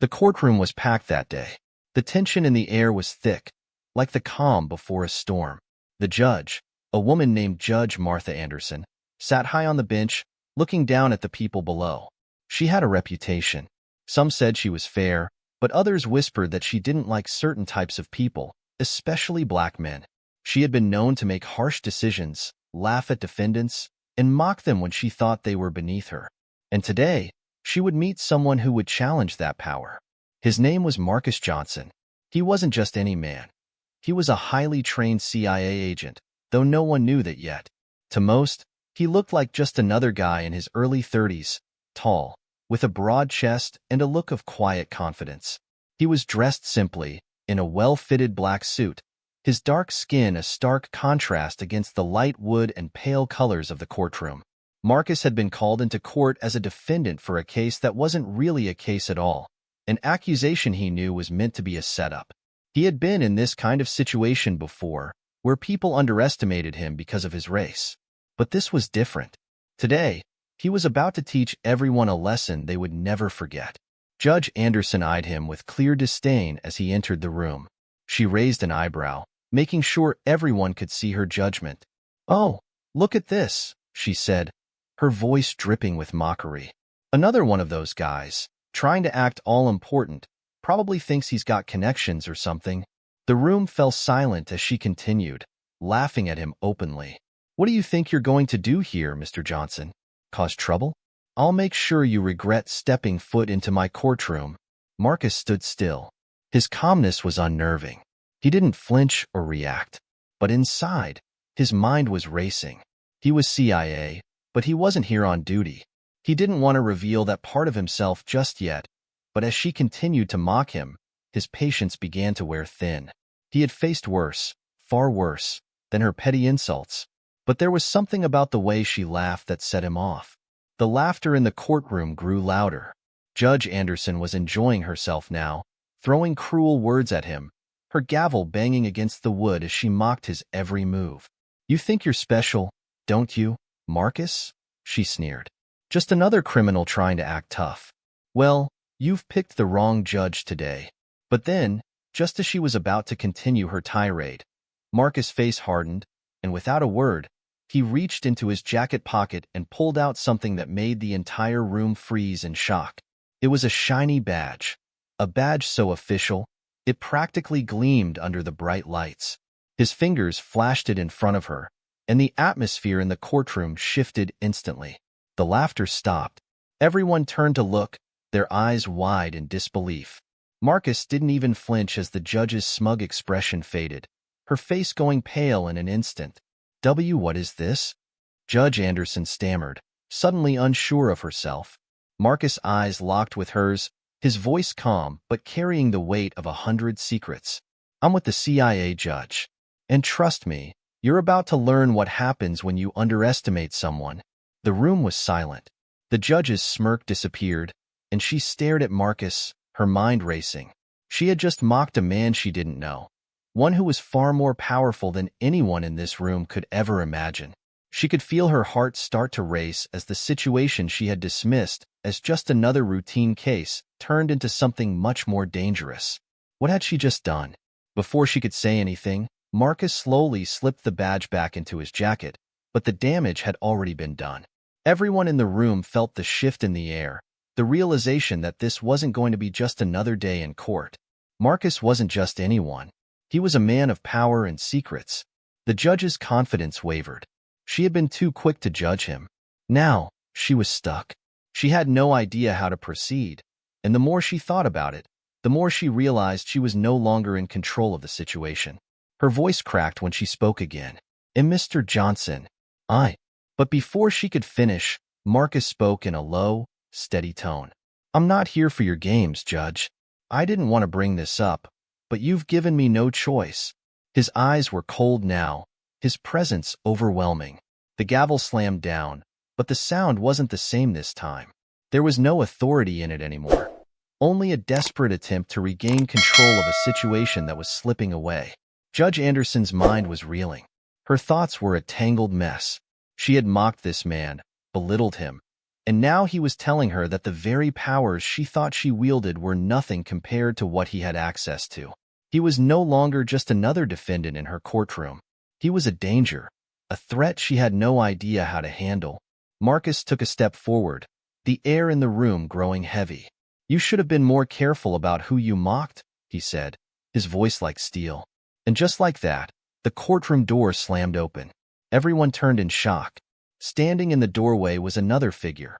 The courtroom was packed that day. The tension in the air was thick, like the calm before a storm. The judge, a woman named Judge Martha Anderson, sat high on the bench, looking down at the people below. She had a reputation. Some said she was fair, but others whispered that she didn't like certain types of people, especially black men. She had been known to make harsh decisions, laugh at defendants, and mock them when she thought they were beneath her. And today, she would meet someone who would challenge that power. His name was Marcus Johnson. He wasn't just any man. He was a highly trained CIA agent, though no one knew that yet. To most, he looked like just another guy in his early 30s, tall, with a broad chest and a look of quiet confidence. He was dressed simply, in a well-fitted black suit, his dark skin a stark contrast against the light wood and pale colors of the courtroom. Marcus had been called into court as a defendant for a case that wasn't really a case at all, an accusation he knew was meant to be a setup. He had been in this kind of situation before, where people underestimated him because of his race. But this was different. Today, he was about to teach everyone a lesson they would never forget. Judge Anderson eyed him with clear disdain as he entered the room. She raised an eyebrow, making sure everyone could see her judgment. "Oh, look at this," she said, her voice dripping with mockery. "Another one of those guys, trying to act all-important, probably thinks he's got connections or something." The room fell silent as she continued, laughing at him openly. "What do you think you're going to do here, Mr. Johnson? Cause trouble? I'll make sure you regret stepping foot into my courtroom." Marcus stood still. His calmness was unnerving. He didn't flinch or react. But inside, his mind was racing. He was CIA, but he wasn't here on duty. He didn't want to reveal that part of himself just yet, but as she continued to mock him, his patience began to wear thin. He had faced worse, far worse, than her petty insults. But there was something about the way she laughed that set him off. The laughter in the courtroom grew louder. Judge Anderson was enjoying herself now, throwing cruel words at him, her gavel banging against the wood as she mocked his every move. "You think you're special, don't you, Marcus?" she sneered. "Just another criminal trying to act tough. Well, you've picked the wrong judge today." But then, just as she was about to continue her tirade, Marcus' face hardened, and without a word, he reached into his jacket pocket and pulled out something that made the entire room freeze in shock. It was a shiny badge, a badge so official, it practically gleamed under the bright lights. His fingers flashed it in front of her, and the atmosphere in the courtroom shifted instantly. The laughter stopped. Everyone turned to look, their eyes wide in disbelief. Marcus didn't even flinch as the judge's smug expression faded, her face going pale in an instant. What is this?" Judge Anderson stammered, suddenly unsure of herself. Marcus' eyes locked with hers, his voice calm but carrying the weight of 100 secrets. "I'm with the CIA, Judge. And trust me, you're about to learn what happens when you underestimate someone." The room was silent. The judge's smirk disappeared, and she stared at Marcus, her mind racing. She had just mocked a man she didn't know, one who was far more powerful than anyone in this room could ever imagine. She could feel her heart start to race as the situation she had dismissed as just another routine case turned into something much more dangerous. What had she just done? Before she could say anything, Marcus slowly slipped the badge back into his jacket, but the damage had already been done. Everyone in the room felt the shift in the air, the realization that this wasn't going to be just another day in court. Marcus wasn't just anyone. He was a man of power and secrets. The judge's confidence wavered. She had been too quick to judge him. Now, she was stuck. She had no idea how to proceed, and the more she thought about it, the more she realized she was no longer in control of the situation. Her voice cracked when she spoke again. "And Mr. Johnson, But before she could finish, Marcus spoke in a low, steady tone. "I'm not here for your games, Judge. I didn't want to bring this up, but you've given me no choice." His eyes were cold now, his presence overwhelming. The gavel slammed down, but the sound wasn't the same this time. There was no authority in it anymore, only a desperate attempt to regain control of a situation that was slipping away. Judge Anderson's mind was reeling. Her thoughts were a tangled mess. She had mocked this man, belittled him, And now he was telling her that the very powers she thought she wielded were nothing compared to what he had access to. He was no longer just another defendant in her courtroom. He was a danger, a threat she had no idea how to handle. Marcus took a step forward, the air in the room growing heavy. "You should have been more careful about who you mocked," he said, his voice like steel. And just like that, the courtroom door slammed open. Everyone turned in shock. Standing in the doorway was another figure,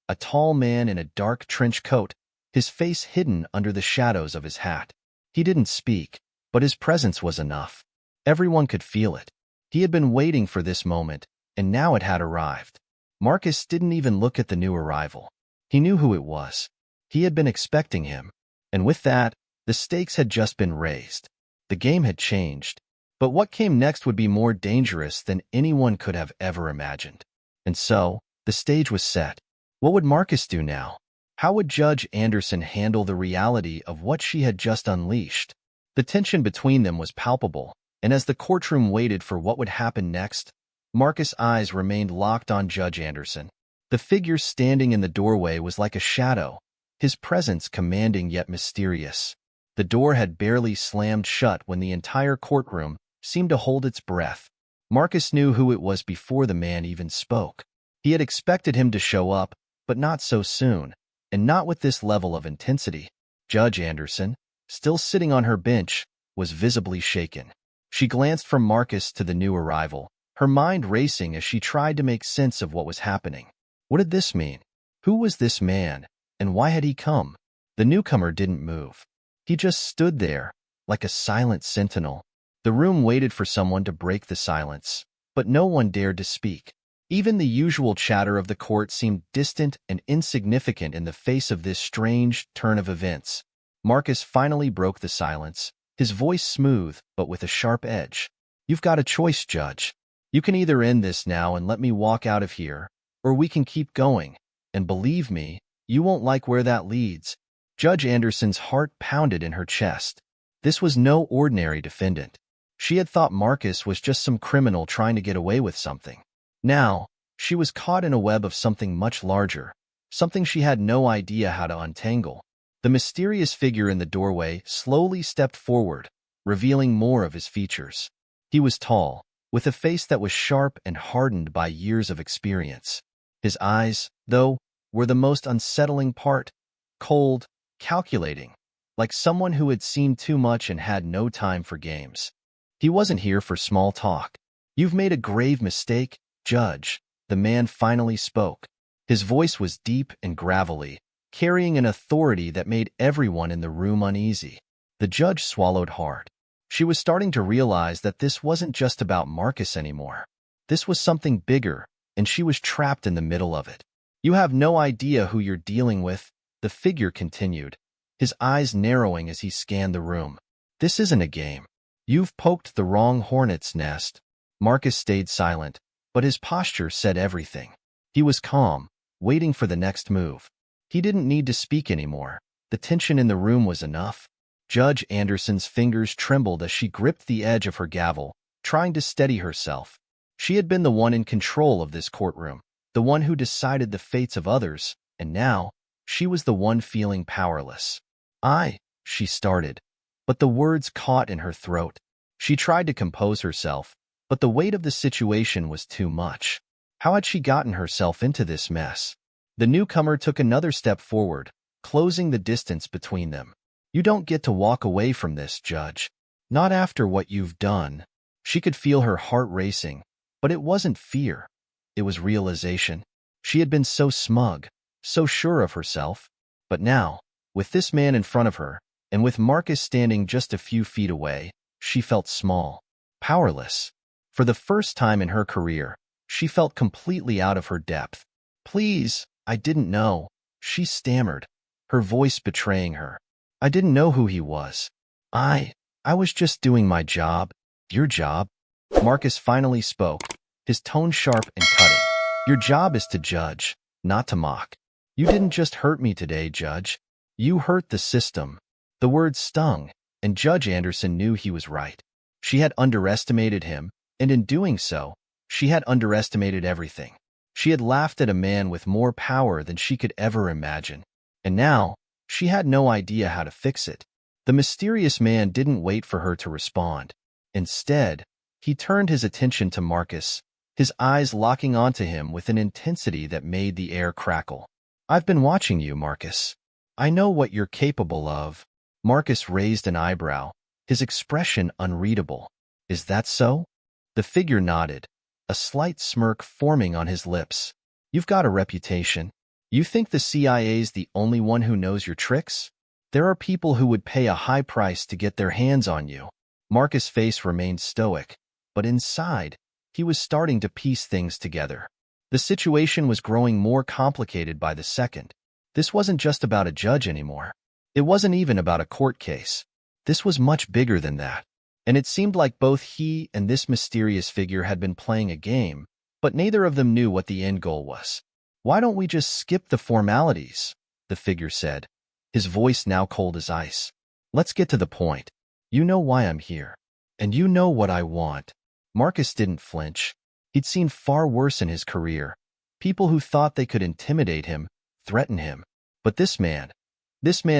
a tall man in a dark trench coat, his face hidden under the shadows of his hat. He didn't speak, but his presence was enough. Everyone could feel it. He had been waiting for this moment, and now it had arrived. Marcus didn't even look at the new arrival. He knew who it was. He had been expecting him. And with that, the stakes had just been raised. The game had changed. But what came next would be more dangerous than anyone could have ever imagined. And so, the stage was set. What would Marcus do now? How would Judge Anderson handle the reality of what she had just unleashed? The tension between them was palpable, and as the courtroom waited for what would happen next, Marcus' eyes remained locked on Judge Anderson. The figure standing in the doorway was like a shadow, his presence commanding yet mysterious. The door had barely slammed shut when the entire courtroom seemed to hold its breath. Marcus knew who it was before the man even spoke. He had expected him to show up, but not so soon, and not with this level of intensity. Judge Anderson, still sitting on her bench, was visibly shaken. She glanced from Marcus to the new arrival, her mind racing as she tried to make sense of what was happening. What did this mean? Who was this man, and why had he come? The newcomer didn't move. He just stood there, like a silent sentinel. The room waited for someone to break the silence, but no one dared to speak. Even the usual chatter of the court seemed distant and insignificant in the face of this strange turn of events. Marcus finally broke the silence, his voice smooth but with a sharp edge. "You've got a choice, Judge. You can either end this now and let me walk out of here, or we can keep going, and believe me, you won't like where that leads." Judge Anderson's heart pounded in her chest. This was no ordinary defendant. She had thought Marcus was just some criminal trying to get away with something. Now, she was caught in a web of something much larger, something she had no idea how to untangle. The mysterious figure in the doorway slowly stepped forward, revealing more of his features. He was tall, with a face that was sharp and hardened by years of experience. His eyes, though, were the most unsettling part, cold, calculating, like someone who had seen too much and had no time for games. He wasn't here for small talk. "You've made a grave mistake, Judge," the man finally spoke. His voice was deep and gravelly, carrying an authority that made everyone in the room uneasy. The judge swallowed hard. She was starting to realize that this wasn't just about Marcus anymore. This was something bigger, and she was trapped in the middle of it. "You have no idea who you're dealing with," the figure continued, his eyes narrowing as he scanned the room. "This isn't a game. You've poked the wrong hornet's nest." Marcus stayed silent, but his posture said everything. He was calm, waiting for the next move. He didn't need to speak anymore. The tension in the room was enough. Judge Anderson's fingers trembled as she gripped the edge of her gavel, trying to steady herself. She had been the one in control of this courtroom, the one who decided the fates of others, and now, she was the one feeling powerless. She started, but the words caught in her throat. She tried to compose herself, but the weight of the situation was too much. How had she gotten herself into this mess? The newcomer took another step forward, closing the distance between them. "You don't get to walk away from this, Judge. Not after what you've done." She could feel her heart racing, but it wasn't fear. It was realization. She had been so smug, so sure of herself. But now, with this man in front of her, and with Marcus standing just a few feet away, she felt small, powerless. For the first time in her career, she felt completely out of her depth. "Please, I didn't know," she stammered, her voice betraying her. "I didn't know who he was. I was just doing my job." "Your job?" Marcus finally spoke, his tone sharp and cutting. "Your job is to judge, not to mock. You didn't just hurt me today, Judge. You hurt the system." The words stung, and Judge Anderson knew he was right. She had underestimated him, and in doing so, she had underestimated everything. She had laughed at a man with more power than she could ever imagine. And now, she had no idea how to fix it. The mysterious man didn't wait for her to respond. Instead, he turned his attention to Marcus, his eyes locking onto him with an intensity that made the air crackle. "I've been watching you, Marcus. I know what you're capable of." Marcus raised an eyebrow, his expression unreadable. "Is that so?" The figure nodded, a slight smirk forming on his lips. "You've got a reputation. You think the CIA's the only one who knows your tricks? There are people who would pay a high price to get their hands on you." Marcus' face remained stoic, but inside, he was starting to piece things together. The situation was growing more complicated by the second. This wasn't just about a judge anymore. It wasn't even about a court case. This was much bigger than that. And it seemed like both he and this mysterious figure had been playing a game, but neither of them knew what the end goal was. "Why don't we just skip the formalities?" the figure said, his voice now cold as ice. "Let's get to the point. You know why I'm here. And you know what I want." Marcus didn't flinch. He'd seen far worse in his career. People who thought they could intimidate him, threaten him. But this man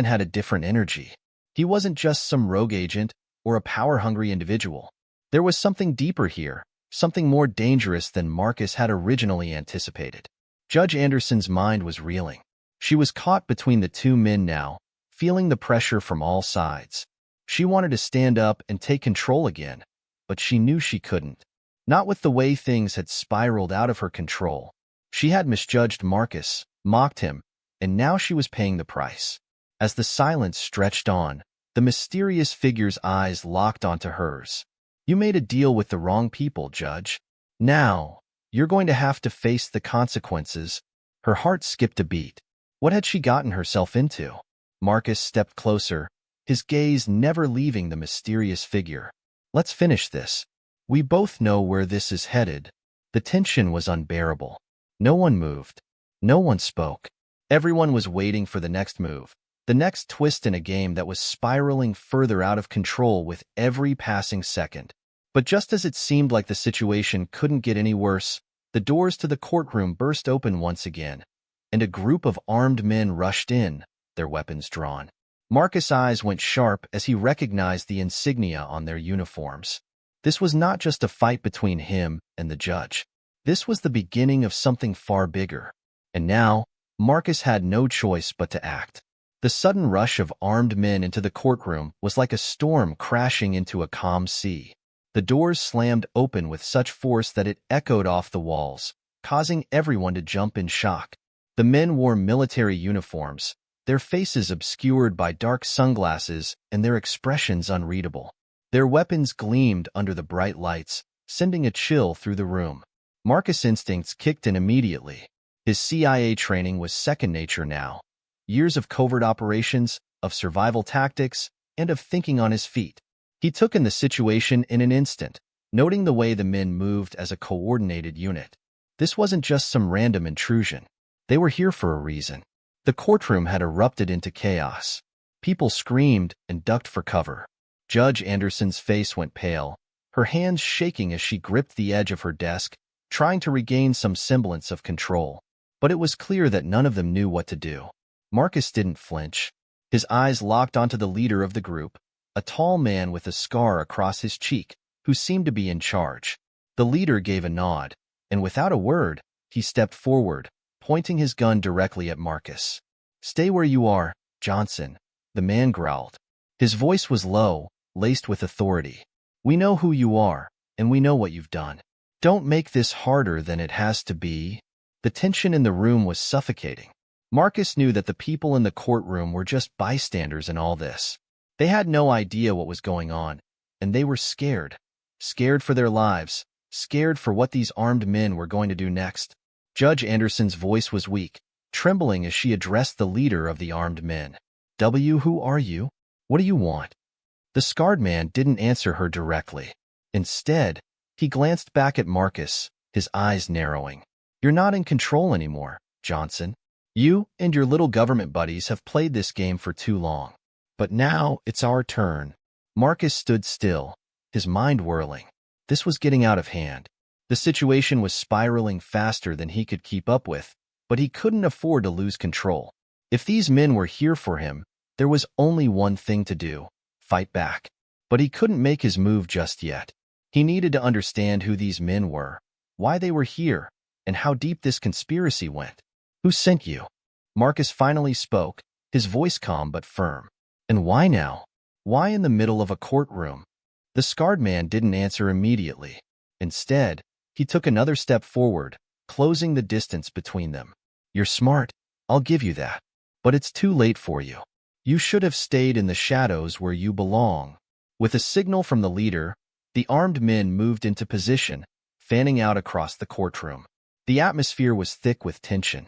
had a different energy. He wasn't just some rogue agent or a power-hungry individual. There was something deeper here, something more dangerous than Marcus had originally anticipated. Judge Anderson's mind was reeling. She was caught between the two men now, feeling the pressure from all sides. She wanted to stand up and take control again, but she knew she couldn't. Not with the way things had spiraled out of her control. She had misjudged Marcus, mocked him, and now she was paying the price. As the silence stretched on, the mysterious figure's eyes locked onto hers. "You made a deal with the wrong people, Judge. Now, you're going to have to face the consequences." Her heart skipped a beat. What had she gotten herself into? Marcus stepped closer, his gaze never leaving the mysterious figure. "Let's finish this. We both know where this is headed." The tension was unbearable. No one moved. No one spoke. Everyone was waiting for the next move, the next twist in a game that was spiraling further out of control with every passing second. But just as it seemed like the situation couldn't get any worse, the doors to the courtroom burst open once again, and a group of armed men rushed in, their weapons drawn. Marcus' eyes went sharp as he recognized the insignia on their uniforms. This was not just a fight between him and the judge. This was the beginning of something far bigger. And now, Marcus had no choice but to act. The sudden rush of armed men into the courtroom was like a storm crashing into a calm sea. The doors slammed open with such force that it echoed off the walls, causing everyone to jump in shock. The men wore military uniforms, their faces obscured by dark sunglasses and their expressions unreadable. Their weapons gleamed under the bright lights, sending a chill through the room. Marcus' instincts kicked in immediately. His CIA training was second nature now. Years of covert operations, of survival tactics, and of thinking on his feet. He took in the situation in an instant, noting the way the men moved as a coordinated unit. This wasn't just some random intrusion. They were here for a reason. The courtroom had erupted into chaos. People screamed and ducked for cover. Judge Anderson's face went pale, her hands shaking as she gripped the edge of her desk, trying to regain some semblance of control. But it was clear that none of them knew what to do. Marcus didn't flinch. His eyes locked onto the leader of the group, a tall man with a scar across his cheek, who seemed to be in charge. The leader gave a nod, and without a word, he stepped forward, pointing his gun directly at Marcus. "Stay where you are, Johnson," the man growled. His voice was low, laced with authority. "We know who you are, and we know what you've done. Don't make this harder than it has to be." The tension in the room was suffocating. Marcus knew that the people in the courtroom were just bystanders in all this. They had no idea what was going on, and they were scared. Scared for their lives, scared for what these armed men were going to do next. Judge Anderson's voice was weak, trembling as she addressed the leader of the armed men. Who are you? What do you want?" The scarred man didn't answer her directly. Instead, he glanced back at Marcus, his eyes narrowing. "You're not in control anymore, Johnson. You and your little government buddies have played this game for too long. But now it's our turn." Marcus stood still, his mind whirling. This was getting out of hand. The situation was spiraling faster than he could keep up with, but he couldn't afford to lose control. If these men were here for him, there was only one thing to do: fight back. But he couldn't make his move just yet. He needed to understand who these men were, why they were here, and how deep this conspiracy went. "Who sent you?" Marcus finally spoke, his voice calm but firm. "And why now? Why in the middle of a courtroom?" The scarred man didn't answer immediately. Instead, he took another step forward, closing the distance between them. "You're smart, I'll give you that. But it's too late for you. You should have stayed in the shadows where you belong." With a signal from the leader, the armed men moved into position, fanning out across the courtroom. The atmosphere was thick with tension.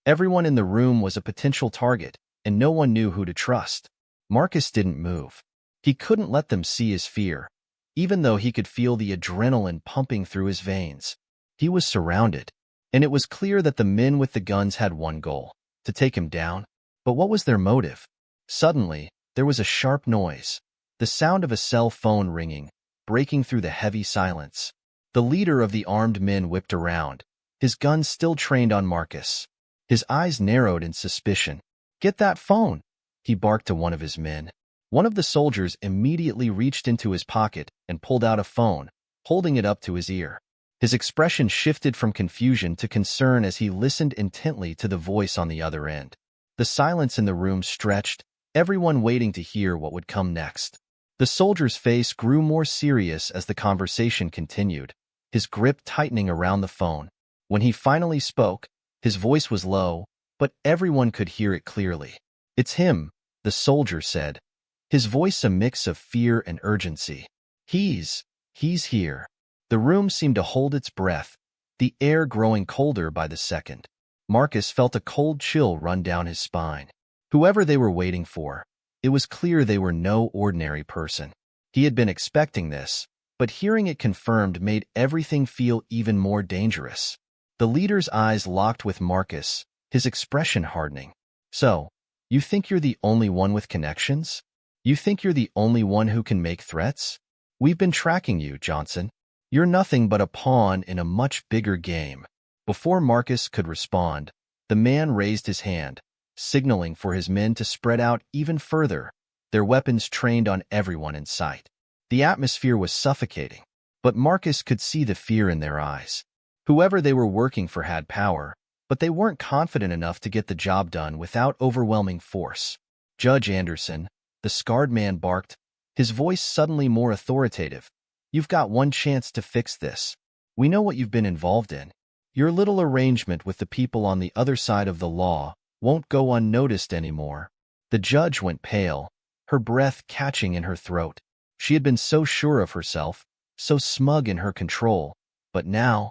Everyone in the room was a potential target, and no one knew who to trust. Marcus didn't move. He couldn't let them see his fear, even though he could feel the adrenaline pumping through his veins. He was surrounded, and it was clear that the men with the guns had one goal: to take him down. But what was their motive? Suddenly, there was a sharp noise, the sound of a cell phone ringing, breaking through the heavy silence. The leader of the armed men whipped around, his gun still trained on Marcus. His eyes narrowed in suspicion. "Get that phone!" he barked to one of his men. One of the soldiers immediately reached into his pocket and pulled out a phone, holding it up to his ear. His expression shifted from confusion to concern as he listened intently to the voice on the other end. The silence in the room stretched, everyone waiting to hear what would come next. The soldier's face grew more serious as the conversation continued, his grip tightening around the phone. When he finally spoke, his voice was low, but everyone could hear it clearly. "It's him," the soldier said, his voice a mix of fear and urgency. He's here." The room seemed to hold its breath, the air growing colder by the second. Marcus felt a cold chill run down his spine. Whoever they were waiting for, it was clear they were no ordinary person. He had been expecting this, but hearing it confirmed made everything feel even more dangerous. The leader's eyes locked with Marcus, his expression hardening. "So, you think you're the only one with connections? You think you're the only one who can make threats? We've been tracking you, Johnson. You're nothing but a pawn in a much bigger game." Before Marcus could respond, the man raised his hand, signaling for his men to spread out even further, their weapons trained on everyone in sight. The atmosphere was suffocating, but Marcus could see the fear in their eyes. Whoever they were working for had power, but they weren't confident enough to get the job done without overwhelming force. "Judge Anderson," the scarred man barked, his voice suddenly more authoritative, "you've got one chance to fix this. We know what you've been involved in. Your little arrangement with the people on the other side of the law won't go unnoticed anymore." The judge went pale, her breath catching in her throat. She had been so sure of herself, so smug in her control, but now,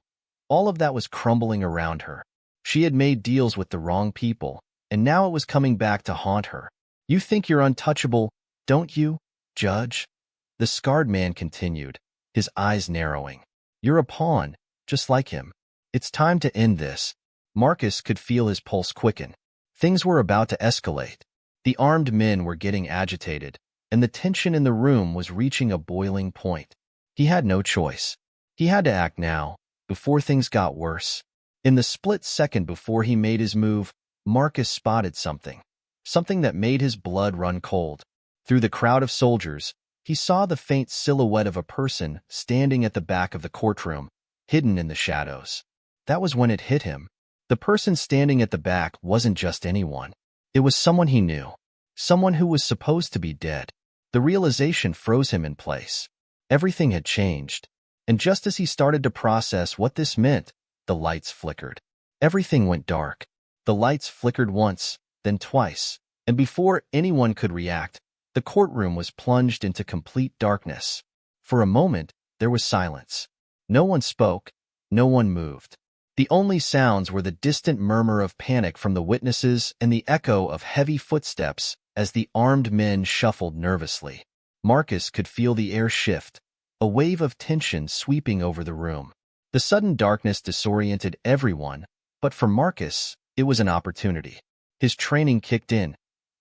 all of that was crumbling around her. She had made deals with the wrong people, and now it was coming back to haunt her. "You think you're untouchable, don't you, Judge?" The scarred man continued, his eyes narrowing. "You're a pawn, just like him. It's time to end this." Marcus could feel his pulse quicken. Things were about to escalate. The armed men were getting agitated, and the tension in the room was reaching a boiling point. He had no choice. He had to act now, before things got worse. In the split second before he made his move, Marcus spotted something that made his blood run cold. Through the crowd of soldiers, he saw the faint silhouette of a person standing at the back of the courtroom, hidden in the shadows. That was when it hit him. The person standing at the back wasn't just anyone. It was someone he knew, someone who was supposed to be dead. The realization froze him in place. Everything had changed, and just as he started to process what this meant, the lights flickered. Everything went dark. The lights flickered once, then twice, and before anyone could react, the courtroom was plunged into complete darkness. For a moment, there was silence. No one spoke, no one moved. The only sounds were the distant murmur of panic from the witnesses and the echo of heavy footsteps as the armed men shuffled nervously. Marcus could feel the air shift, a wave of tension sweeping over the room. The sudden darkness disoriented everyone, but for Marcus, it was an opportunity. His training kicked in.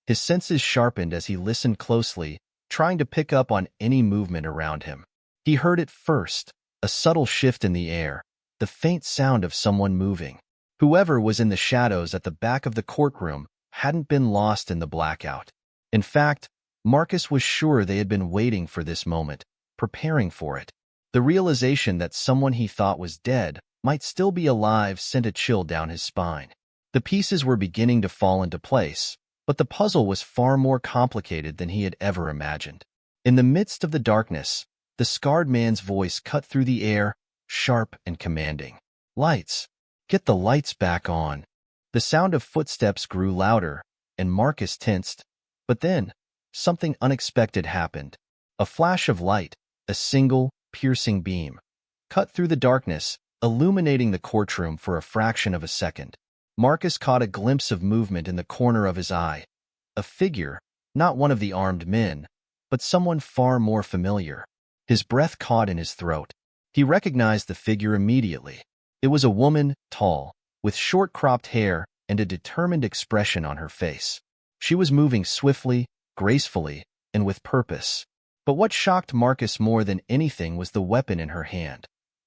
His senses sharpened as he listened closely, trying to pick up on any movement around him. He heard it first, a subtle shift in the air, the faint sound of someone moving. Whoever was in the shadows at the back of the courtroom hadn't been lost in the blackout. In fact, Marcus was sure they had been waiting for this moment, preparing for it. The realization that someone he thought was dead might still be alive sent a chill down his spine. The pieces were beginning to fall into place, but the puzzle was far more complicated than he had ever imagined. In the midst of the darkness, the scarred man's voice cut through the air, sharp and commanding. "Lights! Get the lights back on!" The sound of footsteps grew louder, and Marcus tensed. But then, something unexpected happened. A flash of light, a single, piercing beam, cut through the darkness, illuminating the courtroom for a fraction of a second. Marcus caught a glimpse of movement in the corner of his eye. A figure, not one of the armed men, but someone far more familiar. His breath caught in his throat. He recognized the figure immediately. It was a woman, tall, with short cropped hair and a determined expression on her face. She was moving swiftly, gracefully, and with purpose. But what shocked Marcus more than anything was the weapon in her hand.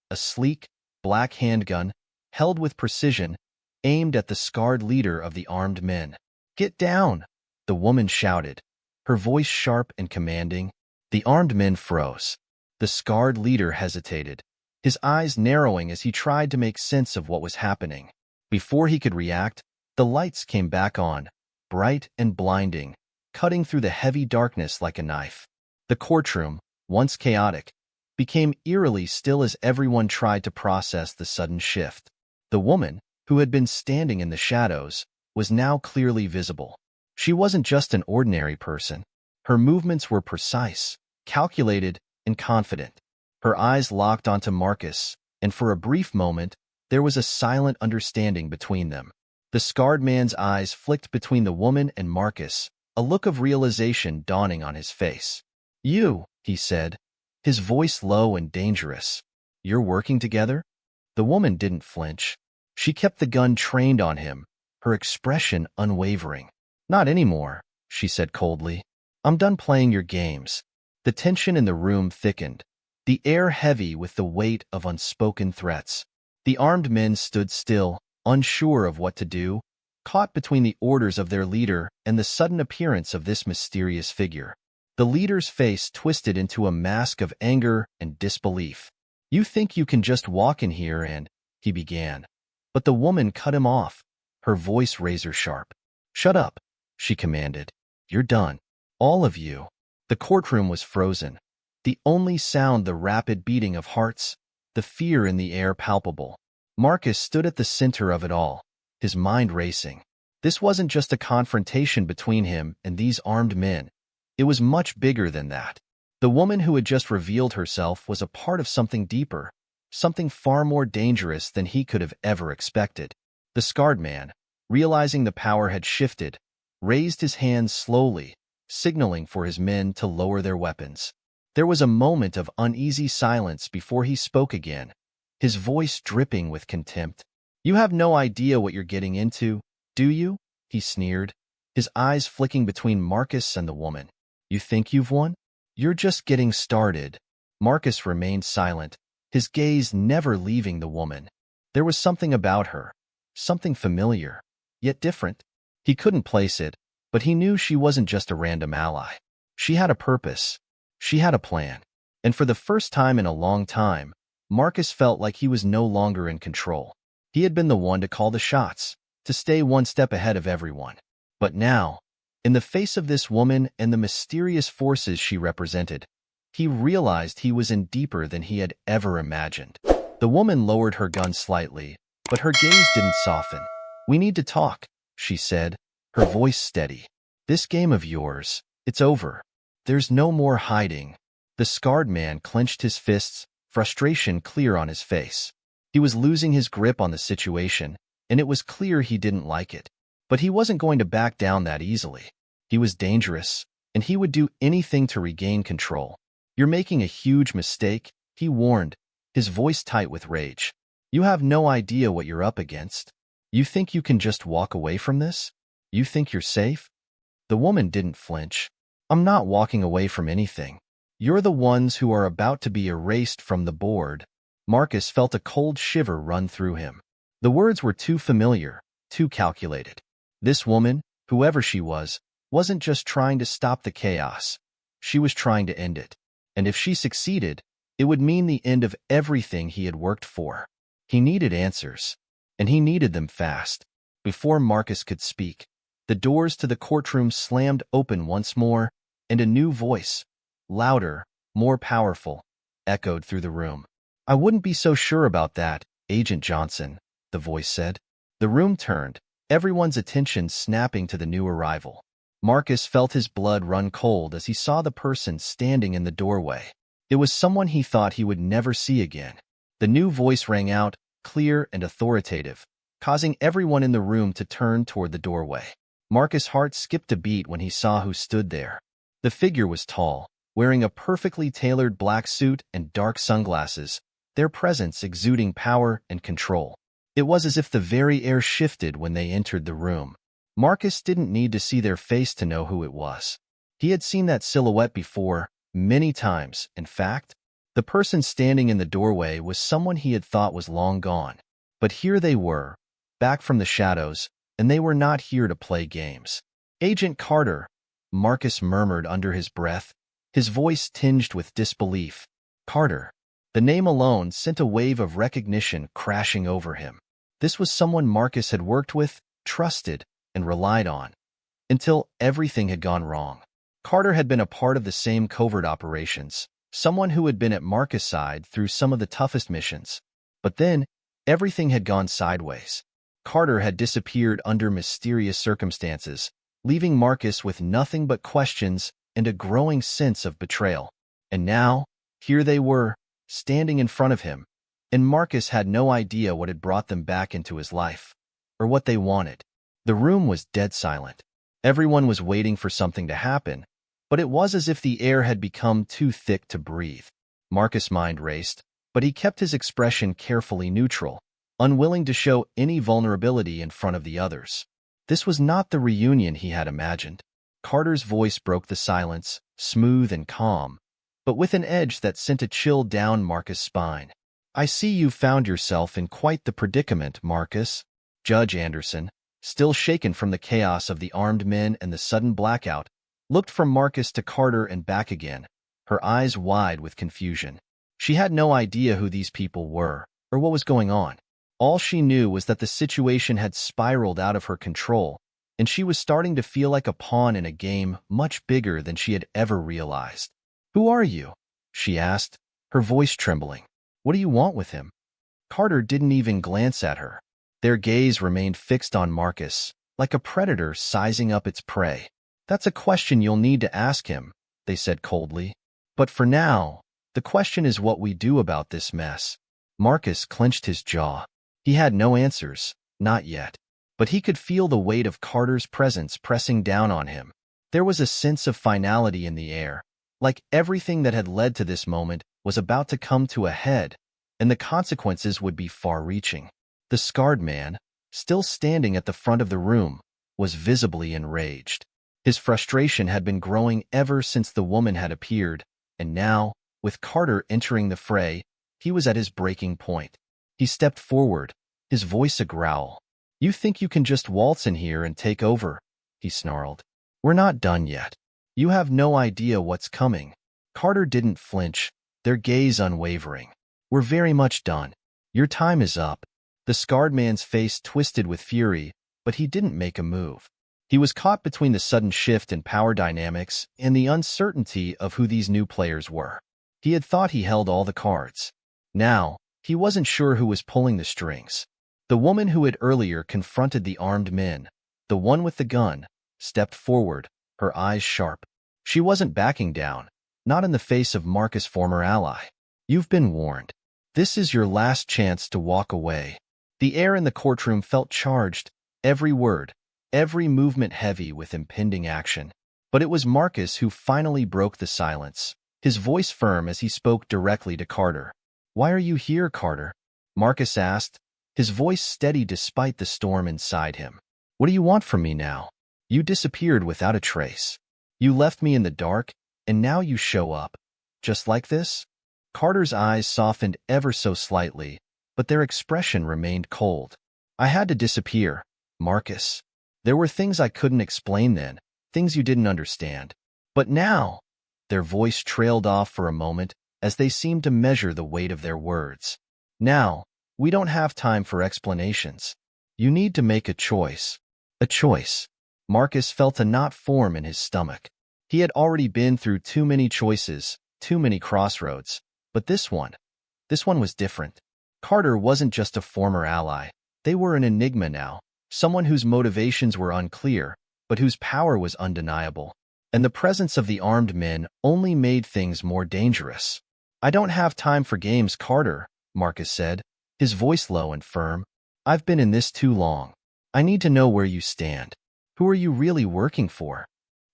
A sleek, black handgun, held with precision, aimed at the scarred leader of the armed men. "Get down!" the woman shouted, her voice sharp and commanding. The armed men froze. The scarred leader hesitated, his eyes narrowing as he tried to make sense of what was happening. Before he could react, the lights came back on, bright and blinding, cutting through the heavy darkness like a knife. The courtroom, once chaotic, became eerily still as everyone tried to process the sudden shift. The woman, who had been standing in the shadows, was now clearly visible. She wasn't just an ordinary person. Her movements were precise, calculated, and confident. Her eyes locked onto Marcus, and for a brief moment, there was a silent understanding between them. The scarred man's eyes flicked between the woman and Marcus, a look of realization dawning on his face. "You," he said, his voice low and dangerous. "You're working together?" The woman didn't flinch. She kept the gun trained on him, her expression unwavering. "Not anymore," she said coldly. "I'm done playing your games." The tension in the room thickened, the air heavy with the weight of unspoken threats. The armed men stood still, unsure of what to do, caught between the orders of their leader and the sudden appearance of this mysterious figure. The leader's face twisted into a mask of anger and disbelief. "You think you can just walk in here and—" he began. But the woman cut him off, her voice razor-sharp. "Shut up," she commanded. "You're done. All of you." The courtroom was frozen. The only sound the rapid beating of hearts, the fear in the air palpable. Marcus stood at the center of it all, his mind racing. This wasn't just a confrontation between him and these armed men. It was much bigger than that. The woman who had just revealed herself was a part of something deeper, something far more dangerous than he could have ever expected. The scarred man, realizing the power had shifted, raised his hands slowly, signaling for his men to lower their weapons. There was a moment of uneasy silence before he spoke again, his voice dripping with contempt. "You have no idea what you're getting into, do you?" he sneered, his eyes flicking between Marcus and the woman. "You think you've won? You're just getting started." Marcus remained silent, his gaze never leaving the woman. There was something about her, something familiar, yet different. He couldn't place it, but he knew she wasn't just a random ally. She had a purpose. She had a plan. And for the first time in a long time, Marcus felt like he was no longer in control. He had been the one to call the shots, to stay one step ahead of everyone. But now, in the face of this woman and the mysterious forces she represented, he realized he was in deeper than he had ever imagined. The woman lowered her gun slightly, but her gaze didn't soften. "We need to talk," she said, her voice steady. "This game of yours, it's over. There's no more hiding." The scarred man clenched his fists, frustration clear on his face. He was losing his grip on the situation, and it was clear he didn't like it. But he wasn't going to back down that easily. He was dangerous, and he would do anything to regain control. "You're making a huge mistake," he warned, his voice tight with rage. "You have no idea what you're up against. You think you can just walk away from this? You think you're safe?" The woman didn't flinch. "I'm not walking away from anything. You're the ones who are about to be erased from the board." Marcus felt a cold shiver run through him. The words were too familiar, too calculated. This woman, whoever she was, wasn't just trying to stop the chaos. She was trying to end it. And if she succeeded, it would mean the end of everything he had worked for. He needed answers, and he needed them fast. Before Marcus could speak, the doors to the courtroom slammed open once more, and a new voice, louder, more powerful, echoed through the room. "I wouldn't be so sure about that, Agent Johnson," the voice said. The room turned, everyone's attention snapping to the new arrival. Marcus felt his blood run cold as he saw the person standing in the doorway. It was someone he thought he would never see again. The new voice rang out, clear and authoritative, causing everyone in the room to turn toward the doorway. Marcus' heart skipped a beat when he saw who stood there. The figure was tall, wearing a perfectly tailored black suit and dark sunglasses, their presence exuding power and control. It was as if the very air shifted when they entered the room. Marcus didn't need to see their face to know who it was. He had seen that silhouette before, many times. In fact, the person standing in the doorway was someone he had thought was long gone. But here they were, back from the shadows, and they were not here to play games. "Agent Carter," Marcus murmured under his breath, his voice tinged with disbelief. Carter. The name alone sent a wave of recognition crashing over him. This was someone Marcus had worked with, trusted, and relied on, until everything had gone wrong. Carter had been a part of the same covert operations, someone who had been at Marcus' side through some of the toughest missions. But then, everything had gone sideways. Carter had disappeared under mysterious circumstances, leaving Marcus with nothing but questions and a growing sense of betrayal. And now, here they were, standing in front of him, and Marcus had no idea what had brought them back into his life, or what they wanted. The room was dead silent. Everyone was waiting for something to happen, but it was as if the air had become too thick to breathe. Marcus' mind raced, but he kept his expression carefully neutral, unwilling to show any vulnerability in front of the others. This was not the reunion he had imagined. Carter's voice broke the silence, smooth and calm, but with an edge that sent a chill down Marcus' spine. "I see you found yourself in quite the predicament, Marcus." Judge Anderson, still shaken from the chaos of the armed men and the sudden blackout, looked from Marcus to Carter and back again, her eyes wide with confusion. She had no idea who these people were, or what was going on. All she knew was that the situation had spiraled out of her control, and she was starting to feel like a pawn in a game much bigger than she had ever realized. "Who are you?" she asked, her voice trembling. "What do you want with him?" Carter didn't even glance at her. Their gaze remained fixed on Marcus, like a predator sizing up its prey. "That's a question you'll need to ask him," they said coldly. "But for now, the question is what we do about this mess." Marcus clenched his jaw. He had no answers, not yet. But he could feel the weight of Carter's presence pressing down on him. There was a sense of finality in the air, like everything that had led to this moment was about to come to a head, and the consequences would be far-reaching. The scarred man, still standing at the front of the room, was visibly enraged. His frustration had been growing ever since the woman had appeared, and now, with Carter entering the fray, he was at his breaking point. He stepped forward, his voice a growl. "You think you can just waltz in here and take over?" he snarled. "We're not done yet. You have no idea what's coming." Carter didn't flinch, their gaze unwavering. "We're very much done. Your time is up." The scarred man's face twisted with fury, but he didn't make a move. He was caught between the sudden shift in power dynamics and the uncertainty of who these new players were. He had thought he held all the cards. Now, he wasn't sure who was pulling the strings. The woman who had earlier confronted the armed men, the one with the gun, stepped forward, her eyes sharp. She wasn't backing down, not in the face of Marcus' former ally. "You've been warned. This is your last chance to walk away." The air in the courtroom felt charged, every word, every movement heavy with impending action. But it was Marcus who finally broke the silence, his voice firm as he spoke directly to Carter. "Why are you here, Carter?" Marcus asked, his voice steady despite the storm inside him. "What do you want from me now? You disappeared without a trace. You left me in the dark, and now you show up. Just like this?" Carter's eyes softened ever so slightly, but their expression remained cold. I had to disappear, Marcus. There were things I couldn't explain then, things you didn't understand. But now, their voice trailed off for a moment as they seemed to measure the weight of their words. Now, we don't have time for explanations. You need to make a choice. A choice. Marcus felt a knot form in his stomach. He had already been through too many choices, too many crossroads. But this one was different. Carter wasn't just a former ally. They were an enigma now, someone whose motivations were unclear, but whose power was undeniable. And the presence of the armed men only made things more dangerous. I don't have time for games, Carter, Marcus said, his voice low and firm. I've been in this too long. I need to know where you stand. Who are you really working for?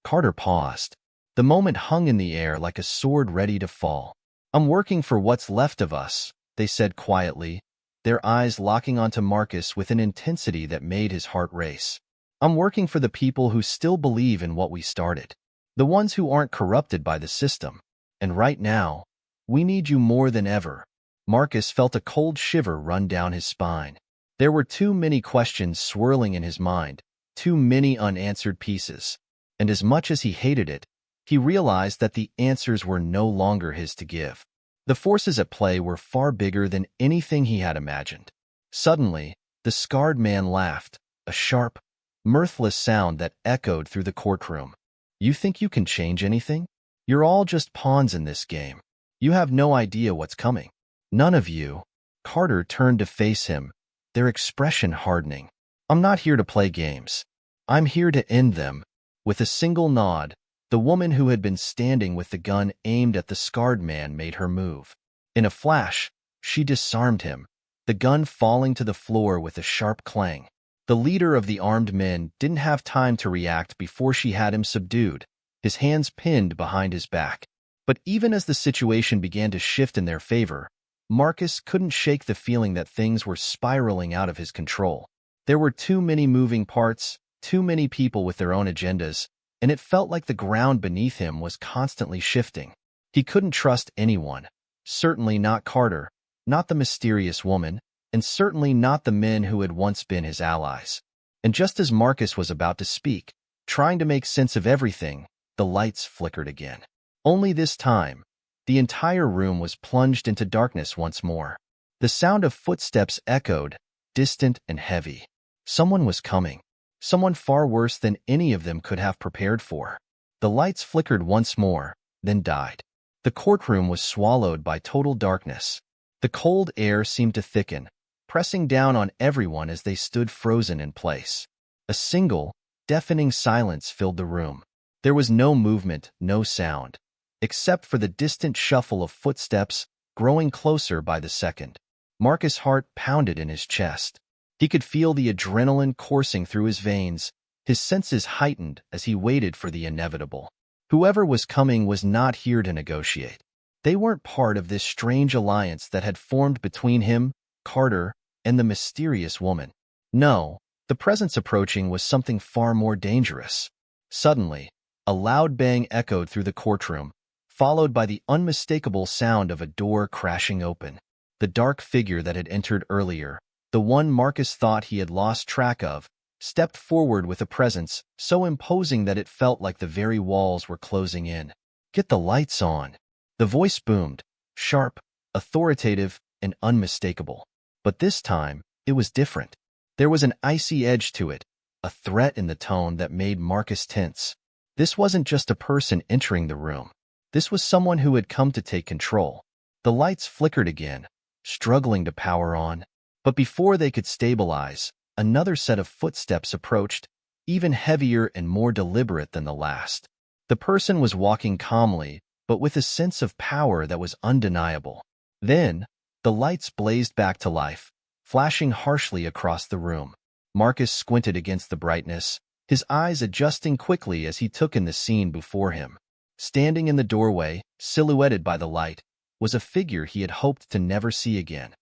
Carter paused. The moment hung in the air like a sword ready to fall. I'm working for what's left of us, they said quietly, their eyes locking onto Marcus with an intensity that made his heart race. I'm working for the people who still believe in what we started. The ones who aren't corrupted by the system. And right now, we need you more than ever. Marcus felt a cold shiver run down his spine. There were too many questions swirling in his mind, too many unanswered pieces. And as much as he hated it, he realized that the answers were no longer his to give. The forces at play were far bigger than anything he had imagined. Suddenly, the scarred man laughed, a sharp, mirthless sound that echoed through the courtroom. You think you can change anything? You're all just pawns in this game. You have no idea what's coming. None of you. Carter turned to face him, their expression hardening. I'm not here to play games. I'm here to end them. With a single nod, the woman who had been standing with the gun aimed at the scarred man made her move. In a flash, she disarmed him, the gun falling to the floor with a sharp clang. The leader of the armed men didn't have time to react before she had him subdued, his hands pinned behind his back. But even as the situation began to shift in their favor, Marcus couldn't shake the feeling that things were spiraling out of his control. There were too many moving parts, too many people with their own agendas, and it felt like the ground beneath him was constantly shifting. He couldn't trust anyone, certainly not Carter, not the mysterious woman, and certainly not the men who had once been his allies. And just as Marcus was about to speak, trying to make sense of everything, the lights flickered again. Only this time, the entire room was plunged into darkness once more. The sound of footsteps echoed, distant and heavy. Someone was coming. Someone far worse than any of them could have prepared for. The lights flickered once more, then died. The courtroom was swallowed by total darkness. The cold air seemed to thicken, pressing down on everyone as they stood frozen in place. A single, deafening silence filled the room. There was no movement, no sound, except for the distant shuffle of footsteps growing closer by the second. Marcus' heart pounded in his chest. He could feel the adrenaline coursing through his veins, his senses heightened as he waited for the inevitable. Whoever was coming was not here to negotiate. They weren't part of this strange alliance that had formed between him, Carter, and the mysterious woman. No, the presence approaching was something far more dangerous. Suddenly, a loud bang echoed through the courtroom, followed by the unmistakable sound of a door crashing open. The dark figure that had entered earlier, the one Marcus thought he had lost track of, stepped forward with a presence so imposing that it felt like the very walls were closing in. "Get the lights on." The voice boomed, sharp, authoritative, and unmistakable. But this time, it was different. There was an icy edge to it, a threat in the tone that made Marcus tense. This wasn't just a person entering the room. This was someone who had come to take control. The lights flickered again, struggling to power on. But before they could stabilize, another set of footsteps approached, even heavier and more deliberate than the last. The person was walking calmly, but with a sense of power that was undeniable. Then, the lights blazed back to life, flashing harshly across the room. Marcus squinted against the brightness, his eyes adjusting quickly as he took in the scene before him. Standing in the doorway, silhouetted by the light, was a figure he had hoped to never see again.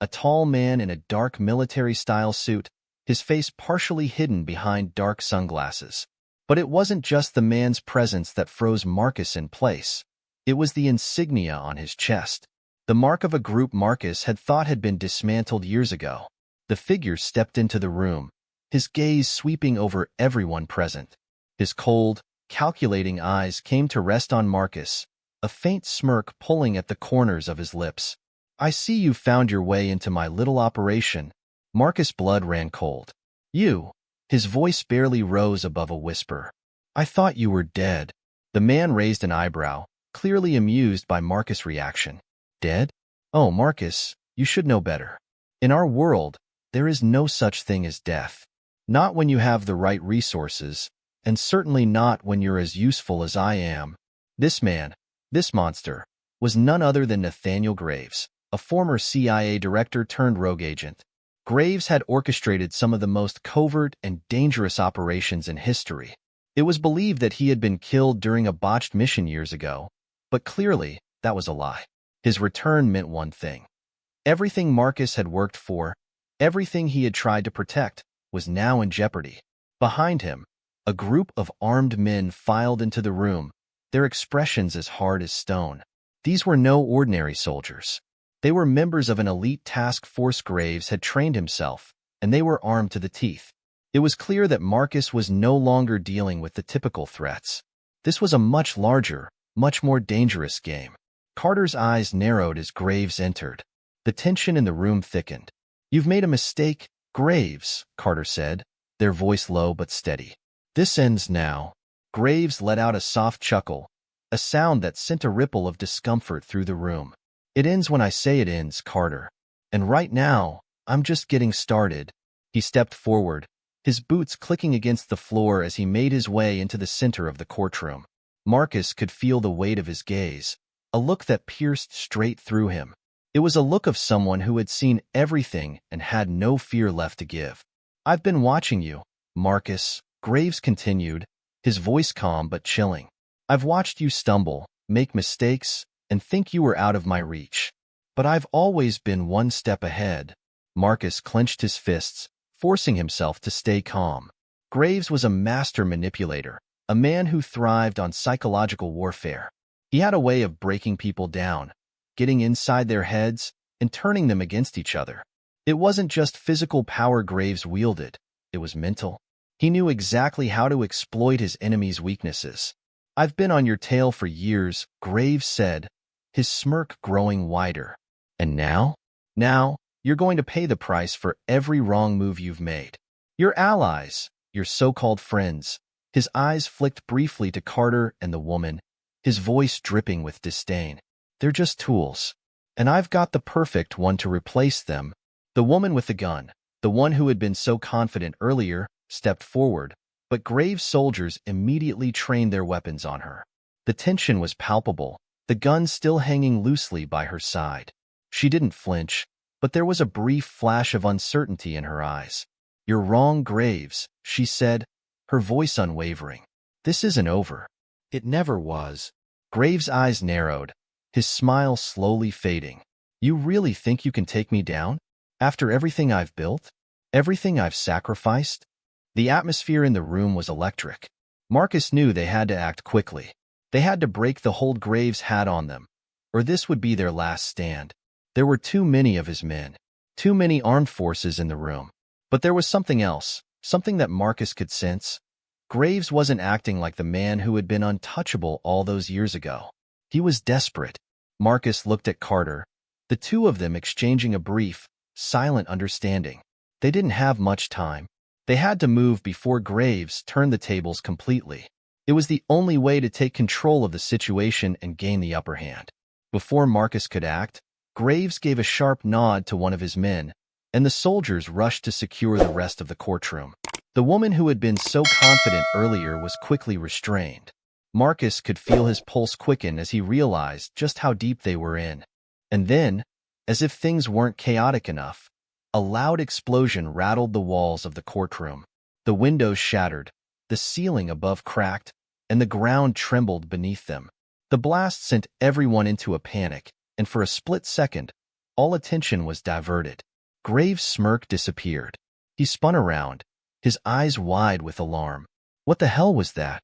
A tall man in a dark military-style suit, his face partially hidden behind dark sunglasses. But it wasn't just the man's presence that froze Marcus in place. It was the insignia on his chest. the mark of a group Marcus had thought had been dismantled years ago. The figure stepped into the room, his gaze sweeping over everyone present. His cold, calculating eyes came to rest on Marcus, a faint smirk pulling at the corners of his lips. "I see you found your way into my little operation." Marcus' blood ran cold. "You?" His voice barely rose above a whisper. "I thought you were dead." The man raised an eyebrow, clearly amused by Marcus' reaction. "Dead? Oh, Marcus, you should know better. In our world, there is no such thing as death. Not when you have the right resources, and certainly not when you're as useful as I am." This man, this monster, was none other than Nathaniel Graves, a former CIA director turned rogue agent. Graves had orchestrated some of the most covert and dangerous operations in history. It was believed that he had been killed during a botched mission years ago, but clearly that was a lie. His return meant one thing. Everything Marcus had worked for, everything he had tried to protect, was now in jeopardy. Behind him, a group of armed men filed into the room, their expressions as hard as stone. These were no ordinary soldiers. They were members of an elite task force Graves had trained himself, and they were armed to the teeth. It was clear that Marcus was no longer dealing with the typical threats. This was a much larger, much more dangerous game. Carter's eyes narrowed as Graves entered. The tension in the room thickened. "You've made a mistake, Graves," Carter said, their voice low but steady. "This ends now." Graves let out a soft chuckle, a sound that sent a ripple of discomfort through the room. "It ends when I say it ends, Carter. And right now, I'm just getting started." He stepped forward, his boots clicking against the floor as he made his way into the center of the courtroom. Marcus could feel the weight of his gaze, a look that pierced straight through him. It was a look of someone who had seen everything and had no fear left to give. "I've been watching you, Marcus," Graves continued, his voice calm but chilling. "I've watched you stumble, make mistakes, and think you were out of my reach. But I've always been one step ahead." Marcus clenched his fists, forcing himself to stay calm. Graves was a master manipulator, a man who thrived on psychological warfare. He had a way of breaking people down, getting inside their heads, and turning them against each other. It wasn't just physical power Graves wielded, it was mental. He knew exactly how to exploit his enemy's weaknesses. "I've been on your tail for years," Graves said, his smirk growing wider. "And now? Now, you're going to pay the price for every wrong move you've made. Your allies, your so-called friends." His eyes flicked briefly to Carter and the woman, his voice dripping with disdain. "They're just tools. And I've got the perfect one to replace them." The woman with the gun, the one who had been so confident earlier, stepped forward, but Graves' soldiers immediately trained their weapons on her. The tension was palpable, the gun still hanging loosely by her side. She didn't flinch, but there was a brief flash of uncertainty in her eyes. "You're wrong, Graves," she said, her voice unwavering. "This isn't over." "It never was." Graves' eyes narrowed, his smile slowly fading. "You really think you can take me down? After everything I've built? Everything I've sacrificed?" The atmosphere in the room was electric. Marcus knew they had to act quickly. They had to break the hold Graves had on them, or this would be their last stand. There were too many of his men, too many armed forces in the room. But there was something else, something that Marcus could sense. Graves wasn't acting like the man who had been untouchable all those years ago. He was desperate. Marcus looked at Carter, the two of them exchanging a brief, silent understanding. They didn't have much time. They had to move before Graves turned the tables completely. It was the only way to take control of the situation and gain the upper hand. Before Marcus could act, Graves gave a sharp nod to one of his men, and the soldiers rushed to secure the rest of the courtroom. The woman who had been so confident earlier was quickly restrained. Marcus could feel his pulse quicken as he realized just how deep they were in. And then, as if things weren't chaotic enough, a loud explosion rattled the walls of the courtroom. The windows shattered, the ceiling above cracked, and the ground trembled beneath them. The blast sent everyone into a panic, and for a split second, all attention was diverted. Graves' smirk disappeared. He spun around, his eyes wide with alarm. "What the hell was that?"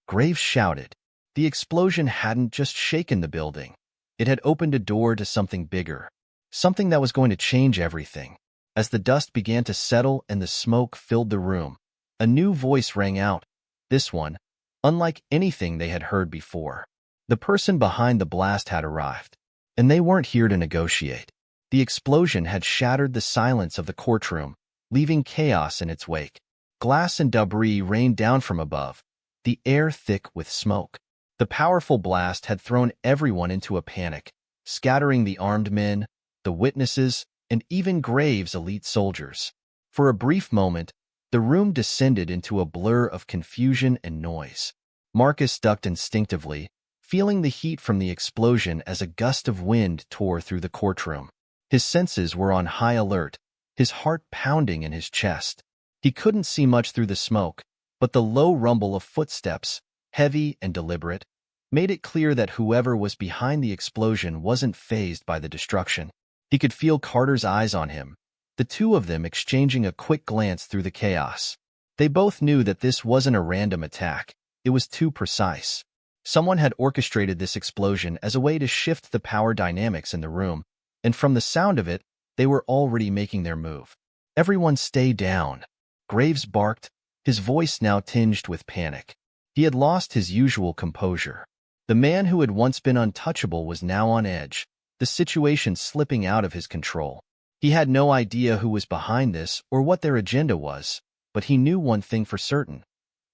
Graves shouted. The explosion hadn't just shaken the building. It had opened a door to something bigger, something that was going to change everything. As the dust began to settle and the smoke filled the room, a new voice rang out, this one, unlike anything they had heard before. The person behind the blast had arrived, and they weren't here to negotiate. The explosion had shattered the silence of the courtroom, leaving chaos in its wake. Glass and debris rained down from above, the air thick with smoke. The powerful blast had thrown everyone into a panic, scattering the armed men, the witnesses, and even Graves' elite soldiers. For a brief moment, the room descended into a blur of confusion and noise. Marcus ducked instinctively, feeling the heat from the explosion as a gust of wind tore through the courtroom. His senses were on high alert, his heart pounding in his chest. He couldn't see much through the smoke, but the low rumble of footsteps, heavy and deliberate, made it clear that whoever was behind the explosion wasn't fazed by the destruction. He could feel Carter's eyes on him, the two of them exchanging a quick glance through the chaos. They both knew that this wasn't a random attack. It was too precise. Someone had orchestrated this explosion as a way to shift the power dynamics in the room, and from the sound of it, they were already making their move. Everyone stay down. Graves barked, his voice now tinged with panic. He had lost his usual composure. The man who had once been untouchable was now on edge, the situation slipping out of his control. He had no idea who was behind this or what their agenda was, but he knew one thing for certain.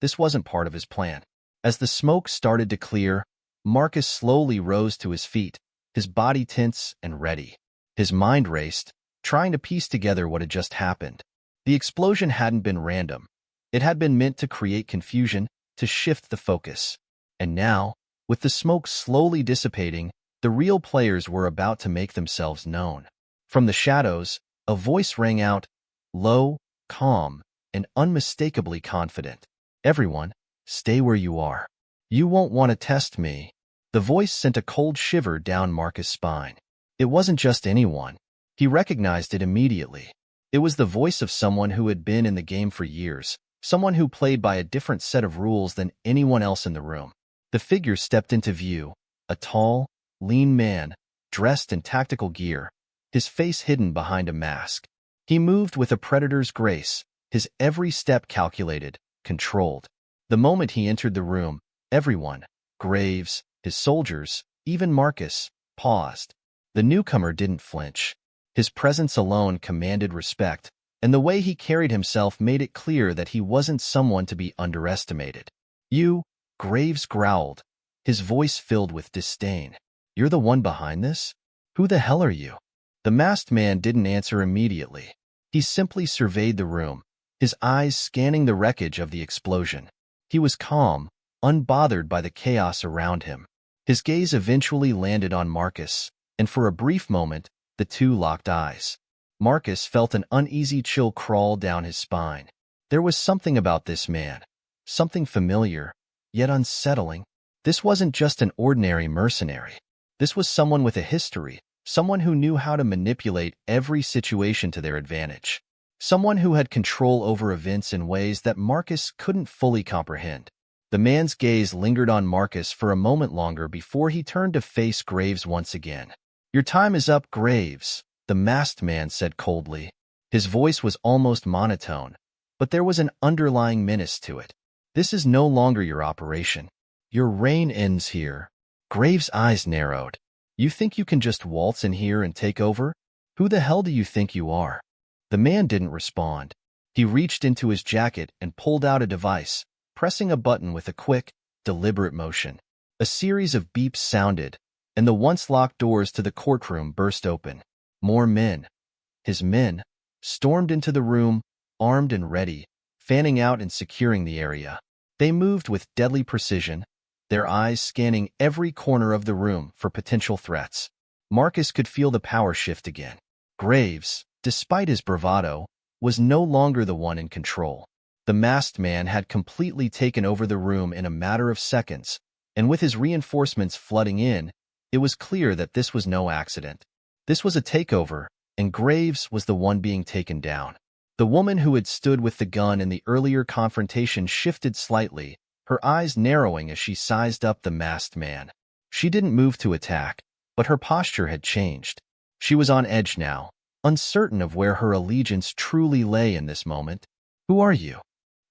This wasn't part of his plan. As the smoke started to clear, Marcus slowly rose to his feet, his body tense and ready. His mind raced, trying to piece together what had just happened. The explosion hadn't been random. It had been meant to create confusion, to shift the focus. And now, with the smoke slowly dissipating, the real players were about to make themselves known. From the shadows, a voice rang out, low, calm, and unmistakably confident. Everyone, stay where you are. You won't want to test me. The voice sent a cold shiver down Marcus' spine. It wasn't just anyone. He recognized it immediately. It was the voice of someone who had been in the game for years, someone who played by a different set of rules than anyone else in the room. The figure stepped into view, a tall, lean man, dressed in tactical gear, his face hidden behind a mask. He moved with a predator's grace, his every step calculated, controlled. The moment he entered the room, everyone, Graves, his soldiers, even Marcus, paused. The newcomer didn't flinch. His presence alone commanded respect, and the way he carried himself made it clear that he wasn't someone to be underestimated. You, Graves growled, his voice filled with disdain. You're the one behind this? Who the hell are you? The masked man didn't answer immediately. He simply surveyed the room, his eyes scanning the wreckage of the explosion. He was calm, unbothered by the chaos around him. His gaze eventually landed on Marcus, and for a brief moment, the two locked eyes. Marcus felt an uneasy chill crawl down his spine. There was something about this man, something familiar, yet unsettling. This wasn't just an ordinary mercenary. This was someone with a history, someone who knew how to manipulate every situation to their advantage. Someone who had control over events in ways that Marcus couldn't fully comprehend. The man's gaze lingered on Marcus for a moment longer before he turned to face Graves once again. Your time is up, Graves, the masked man said coldly. His voice was almost monotone, but there was an underlying menace to it. This is no longer your operation. Your reign ends here. Graves' eyes narrowed. You think you can just waltz in here and take over? Who the hell do you think you are? The man didn't respond. He reached into his jacket and pulled out a device, pressing a button with a quick, deliberate motion. A series of beeps sounded, and the once-locked doors to the courtroom burst open. More men, his men, stormed into the room, armed and ready, fanning out and securing the area. They moved with deadly precision, their eyes scanning every corner of the room for potential threats. Marcus could feel the power shift again. Graves, despite his bravado, was no longer the one in control. The masked man had completely taken over the room in a matter of seconds, and with his reinforcements flooding in, it was clear that this was no accident. This was a takeover, and Graves was the one being taken down. The woman who had stood with the gun in the earlier confrontation shifted slightly, her eyes narrowing as she sized up the masked man. She didn't move to attack, but her posture had changed. She was on edge now, uncertain of where her allegiance truly lay in this moment. "Who are you?"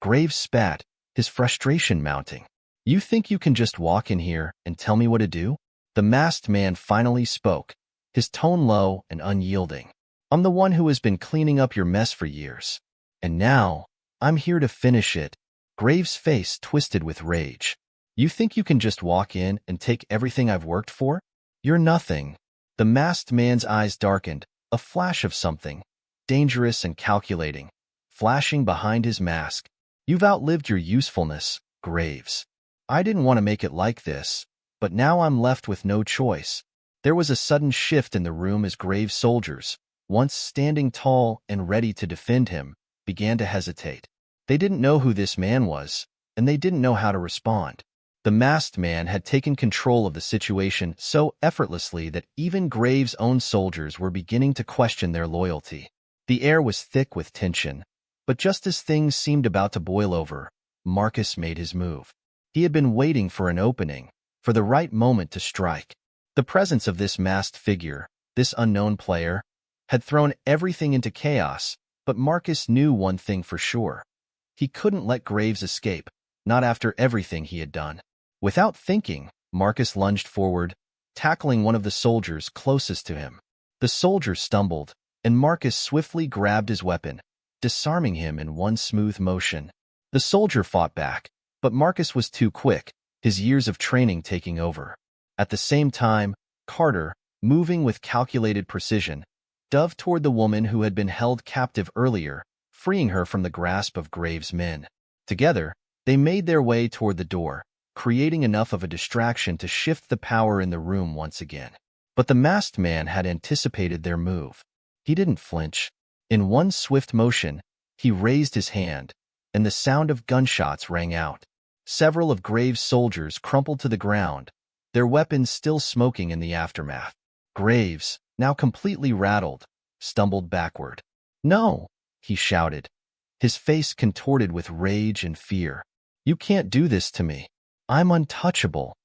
Graves spat, his frustration mounting. "You think you can just walk in here and tell me what to do?" The masked man finally spoke, his tone low and unyielding. "I'm the one who has been cleaning up your mess for years. And now, I'm here to finish it." Graves' face twisted with rage. "You think you can just walk in and take everything I've worked for? You're nothing." The masked man's eyes darkened, a flash of something, dangerous and calculating, flashing behind his mask. "You've outlived your usefulness, Graves. I didn't want to make it like this, but now I'm left with no choice." There was a sudden shift in the room as Graves' soldiers, once standing tall and ready to defend him, began to hesitate. They didn't know who this man was, and they didn't know how to respond. The masked man had taken control of the situation so effortlessly that even Graves' own soldiers were beginning to question their loyalty. The air was thick with tension, but just as things seemed about to boil over, Marcus made his move. He had been waiting for an opening, for the right moment to strike. The presence of this masked figure, this unknown player, had thrown everything into chaos, but Marcus knew one thing for sure. He couldn't let Graves escape, not after everything he had done. Without thinking, Marcus lunged forward, tackling one of the soldiers closest to him. The soldier stumbled, and Marcus swiftly grabbed his weapon, disarming him in one smooth motion. The soldier fought back, but Marcus was too quick, his years of training taking over. At the same time, Carter, moving with calculated precision, dove toward the woman who had been held captive earlier, freeing her from the grasp of Graves' men. Together, they made their way toward the door, creating enough of a distraction to shift the power in the room once again. But the masked man had anticipated their move. He didn't flinch. In one swift motion, he raised his hand, and the sound of gunshots rang out. Several of Graves' soldiers crumpled to the ground, their weapons still smoking in the aftermath. Graves, now completely rattled, stumbled backward. "No!" he shouted, his face contorted with rage and fear. "You can't do this to me. I'm untouchable."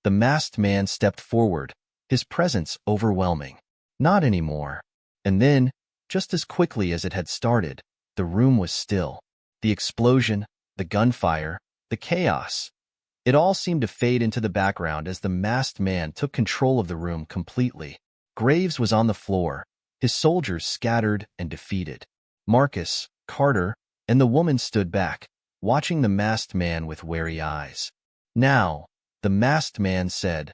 The masked man stepped forward, his presence overwhelming. "Not anymore." And then, just as quickly as it had started, the room was still. The explosion, the gunfire, the chaos. It all seemed to fade into the background as the masked man took control of the room completely. Graves was on the floor, his soldiers scattered and defeated. Marcus, Carter, and the woman stood back, watching the masked man with wary eyes. "Now," the masked man said,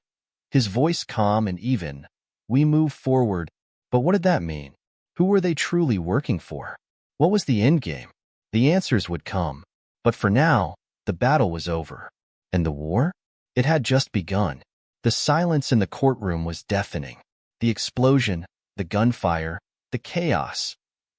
his voice calm and even, "we move forward." But what did that mean? Who were they truly working for? What was the endgame? The answers would come. But for now, the battle was over. And the war? It had just begun. The silence in the courtroom was deafening. The explosion, the gunfire, the chaos.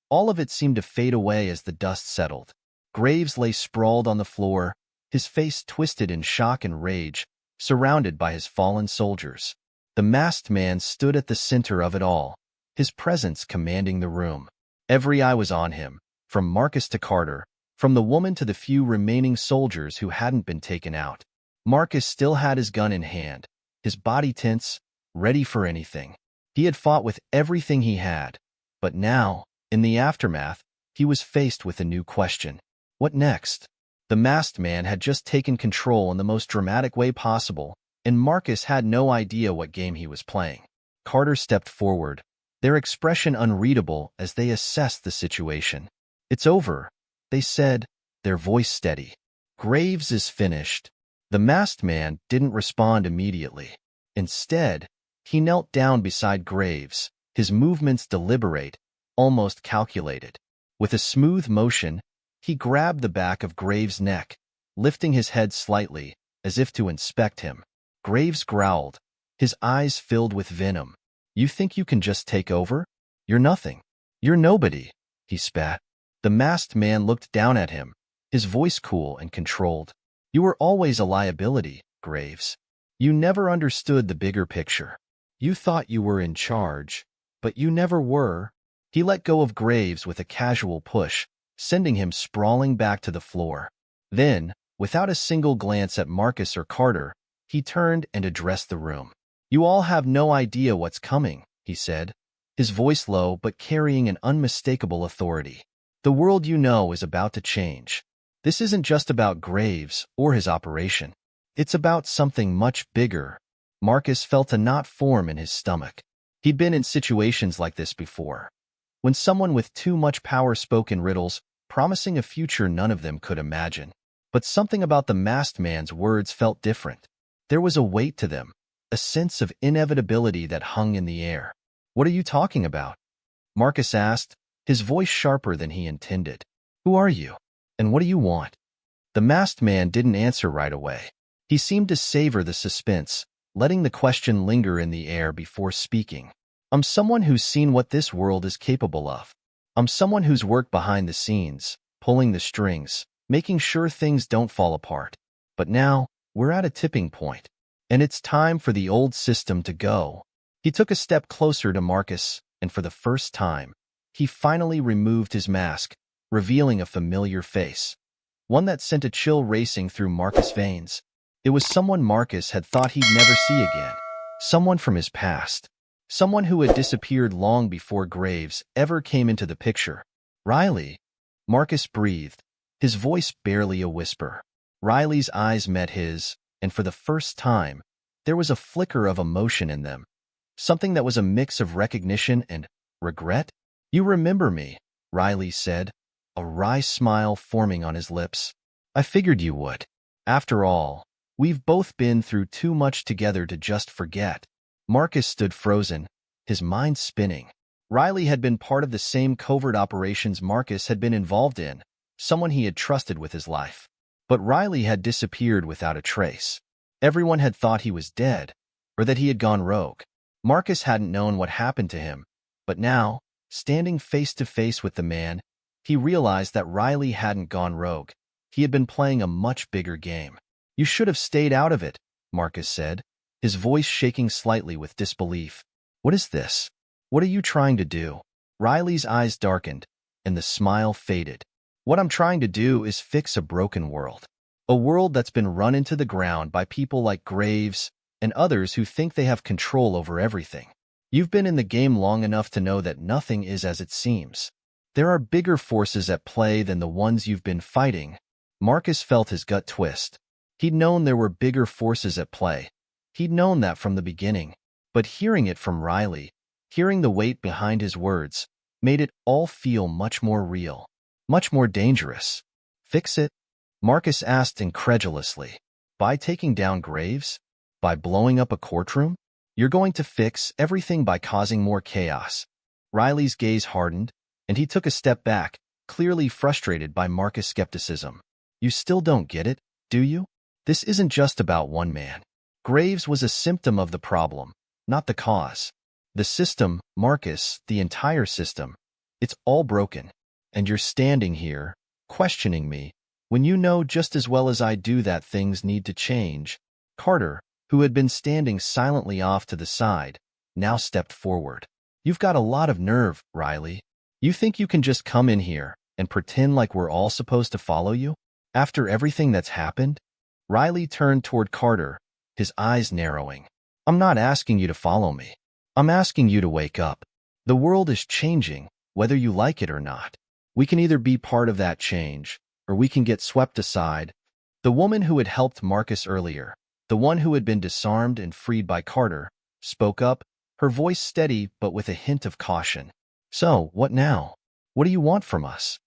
All of it seemed to fade away as the dust settled. Graves lay sprawled on the floor, his face twisted in shock and rage, surrounded by his fallen soldiers. The masked man stood at the center of it all, his presence commanding the room. Every eye was on him, from Marcus to Carter, from the woman to the few remaining soldiers who hadn't been taken out. Marcus still had his gun in hand, his body tense, ready for anything. He had fought with everything he had, but now, in the aftermath, he was faced with a new question. What next? The masked man had just taken control in the most dramatic way possible, and Marcus had no idea what game he was playing. Carter stepped forward, their expression unreadable as they assessed the situation. "It's over," they said, their voice steady. "Graves is finished." The masked man didn't respond immediately. Instead, he knelt down beside Graves, his movements deliberate, almost calculated. With a smooth motion, he grabbed the back of Graves' neck, lifting his head slightly, as if to inspect him. Graves growled, his eyes filled with venom. "You think you can just take over? You're nothing. You're nobody," he spat. The masked man looked down at him, his voice cool and controlled. "You were always a liability, Graves. You never understood the bigger picture. You thought you were in charge, but you never were." He let go of Graves with a casual push, sending him sprawling back to the floor. Then, without a single glance at Marcus or Carter, he turned and addressed the room. You all have no idea what's coming, he said, his voice low but carrying an unmistakable authority. The world you know is about to change. This isn't just about Graves or his operation. It's about something much bigger. Marcus felt a knot form in his stomach. He'd been in situations like this before, when someone with too much power spoke in riddles, promising a future none of them could imagine. But something about the masked man's words felt different. There was a weight to them, a sense of inevitability that hung in the air. What are you talking about? Marcus asked, his voice sharper than he intended. Who are you? And what do you want? The masked man didn't answer right away. He seemed to savor the suspense, letting the question linger in the air before speaking. I'm someone who's seen what this world is capable of. I'm someone who's worked behind the scenes, pulling the strings, making sure things don't fall apart. But now, we're at a tipping point, and it's time for the old system to go. He took a step closer to Marcus, and for the first time, he finally removed his mask, revealing a familiar face. One that sent a chill racing through Marcus' veins. It was someone Marcus had thought he'd never see again. Someone from his past. Someone who had disappeared long before Graves ever came into the picture. Riley. Marcus breathed, his voice barely a whisper. Riley's eyes met his, and for the first time, there was a flicker of emotion in them. Something that was a mix of recognition and regret. You remember me, Riley said, a wry smile forming on his lips. I figured you would. After all, we've both been through too much together to just forget. Marcus stood frozen, his mind spinning. Riley had been part of the same covert operations Marcus had been involved in, someone he had trusted with his life. But Riley had disappeared without a trace. Everyone had thought he was dead, or that he had gone rogue. Marcus hadn't known what happened to him, but now, standing face to face with the man, he realized that Riley hadn't gone rogue. He had been playing a much bigger game. You should have stayed out of it, Marcus said, his voice shaking slightly with disbelief. What is this? What are you trying to do? Riley's eyes darkened, and the smile faded. What I'm trying to do is fix a broken world. A world that's been run into the ground by people like Graves and others who think they have control over everything. You've been in the game long enough to know that nothing is as it seems. There are bigger forces at play than the ones you've been fighting. Marcus felt his gut twist. He'd known there were bigger forces at play. He'd known that from the beginning. But hearing it from Riley, hearing the weight behind his words, made it all feel much more real, much more dangerous. Fix it? Marcus asked incredulously. By taking down Graves? By blowing up a courtroom? You're going to fix everything by causing more chaos. Riley's gaze hardened, and he took a step back, clearly frustrated by Marcus' skepticism. You still don't get it, do you? This isn't just about one man. Graves was a symptom of the problem, not the cause. The system, Marcus, the entire system, it's all broken. And you're standing here, questioning me, when you know just as well as I do that things need to change. Carter, who had been standing silently off to the side, now stepped forward. You've got a lot of nerve, Riley. You think you can just come in here and pretend like we're all supposed to follow you? After everything that's happened? Riley turned toward Carter, his eyes narrowing. I'm not asking you to follow me. I'm asking you to wake up. The world is changing, whether you like it or not. We can either be part of that change, or we can get swept aside. The woman who had helped Marcus earlier, the one who had been disarmed and freed by Carter, spoke up, her voice steady but with a hint of caution. So, what now? What do you want from us?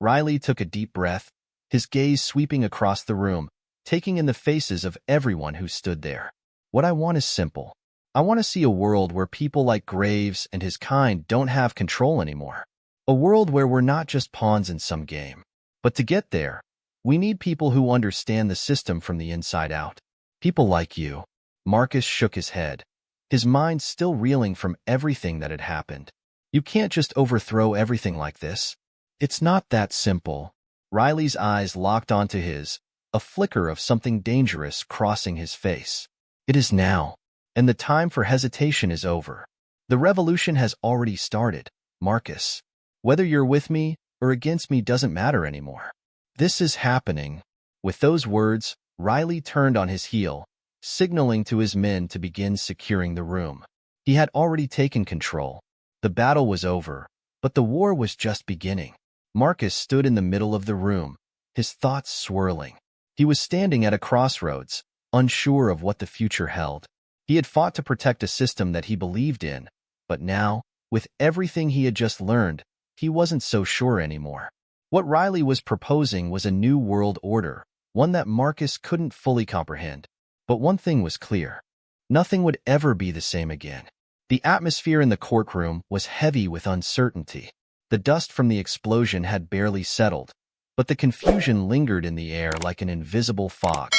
Riley took a deep breath, his gaze sweeping across the room, taking in the faces of everyone who stood there. What I want is simple. I want to see a world where people like Graves and his kind don't have control anymore. A world where we're not just pawns in some game. But to get there, we need people who understand the system from the inside out. People like you. Marcus shook his head, his mind still reeling from everything that had happened. You can't just overthrow everything like this. It's not that simple. Riley's eyes locked onto his, a flicker of something dangerous crossing his face. It is now, and the time for hesitation is over. The revolution has already started, Marcus. Whether you're with me or against me doesn't matter anymore. This is happening. With those words, Riley turned on his heel, signaling to his men to begin securing the room. He had already taken control. The battle was over, but the war was just beginning. Marcus stood in the middle of the room, his thoughts swirling. He was standing at a crossroads, unsure of what the future held. He had fought to protect a system that he believed in, but now, with everything he had just learned, he wasn't so sure anymore. What Riley was proposing was a new world order, one that Marcus couldn't fully comprehend. But one thing was clear. Nothing would ever be the same again. The atmosphere in the courtroom was heavy with uncertainty. The dust from the explosion had barely settled, but the confusion lingered in the air like an invisible fog.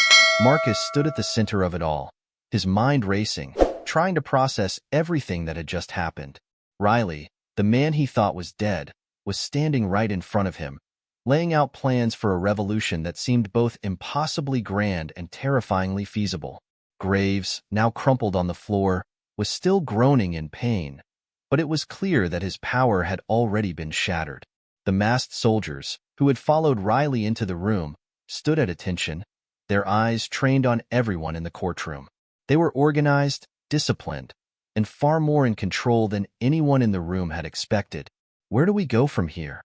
Marcus stood at the center of it all, his mind racing, trying to process everything that had just happened. Riley, the man he thought was dead, was standing right in front of him, laying out plans for a revolution that seemed both impossibly grand and terrifyingly feasible. Graves, now crumpled on the floor, was still groaning in pain, but it was clear that his power had already been shattered. The masked soldiers, who had followed Riley into the room, stood at attention, their eyes trained on everyone in the courtroom. They were organized, disciplined, and far more in control than anyone in the room had expected. "Where do we go from here?"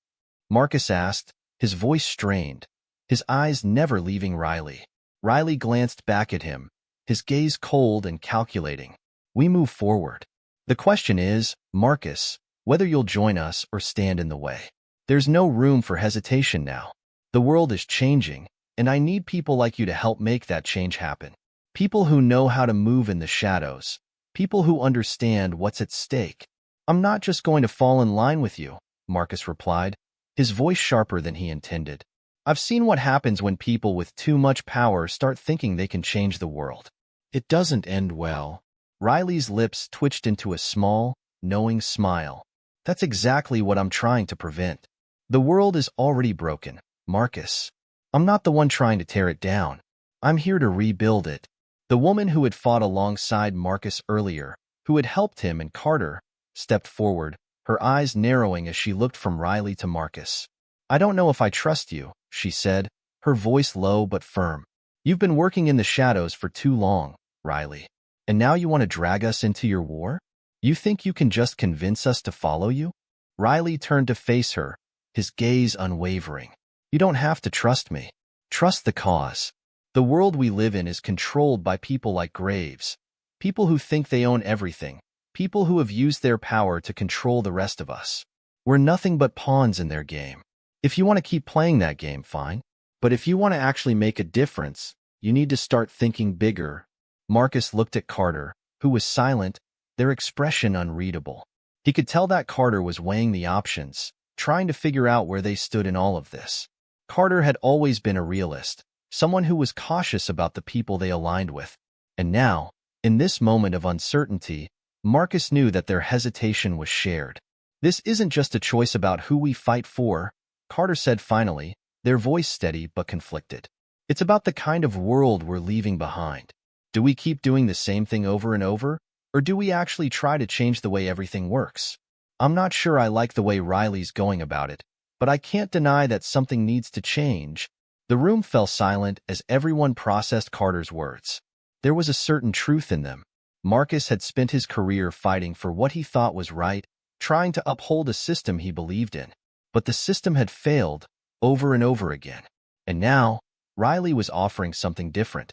Marcus asked, his voice strained, his eyes never leaving Riley. Riley glanced back at him, his gaze cold and calculating. "We move forward. The question is, Marcus, whether you'll join us or stand in the way. There's no room for hesitation now. The world is changing, and I need people like you to help make that change happen. People who know how to move in the shadows. People who understand what's at stake." "I'm not just going to fall in line with you," Marcus replied, his voice sharper than he intended. "I've seen what happens when people with too much power start thinking they can change the world. It doesn't end well." Riley's lips twitched into a small, knowing smile. "That's exactly what I'm trying to prevent. The world is already broken, Marcus. I'm not the one trying to tear it down. I'm here to rebuild it." The woman who had fought alongside Marcus earlier, who had helped him and Carter, stepped forward, her eyes narrowing as she looked from Riley to Marcus. "I don't know if I trust you," she said, her voice low but firm. "You've been working in the shadows for too long, Riley. And now you want to drag us into your war? You think you can just convince us to follow you?" Riley turned to face her, his gaze unwavering. "You don't have to trust me. Trust the cause. The world we live in is controlled by people like Graves, people who think they own everything, people who have used their power to control the rest of us. We're nothing but pawns in their game. If you want to keep playing that game, fine. But if you want to actually make a difference, you need to start thinking bigger." Marcus looked at Carter, who was silent, their expression unreadable. He could tell that Carter was weighing the options, trying to figure out where they stood in all of this. Carter had always been a realist, someone who was cautious about the people they aligned with. And now, in this moment of uncertainty, Marcus knew that their hesitation was shared. "This isn't just a choice about who we fight for," Carter said finally, their voice steady but conflicted. "It's about the kind of world we're leaving behind. Do we keep doing the same thing over and over, or do we actually try to change the way everything works? I'm not sure I like the way Riley's going about it, but I can't deny that something needs to change." The room fell silent as everyone processed Carter's words. There was a certain truth in them. Marcus had spent his career fighting for what he thought was right, trying to uphold a system he believed in. But the system had failed, over and over again. And now, Riley was offering something different.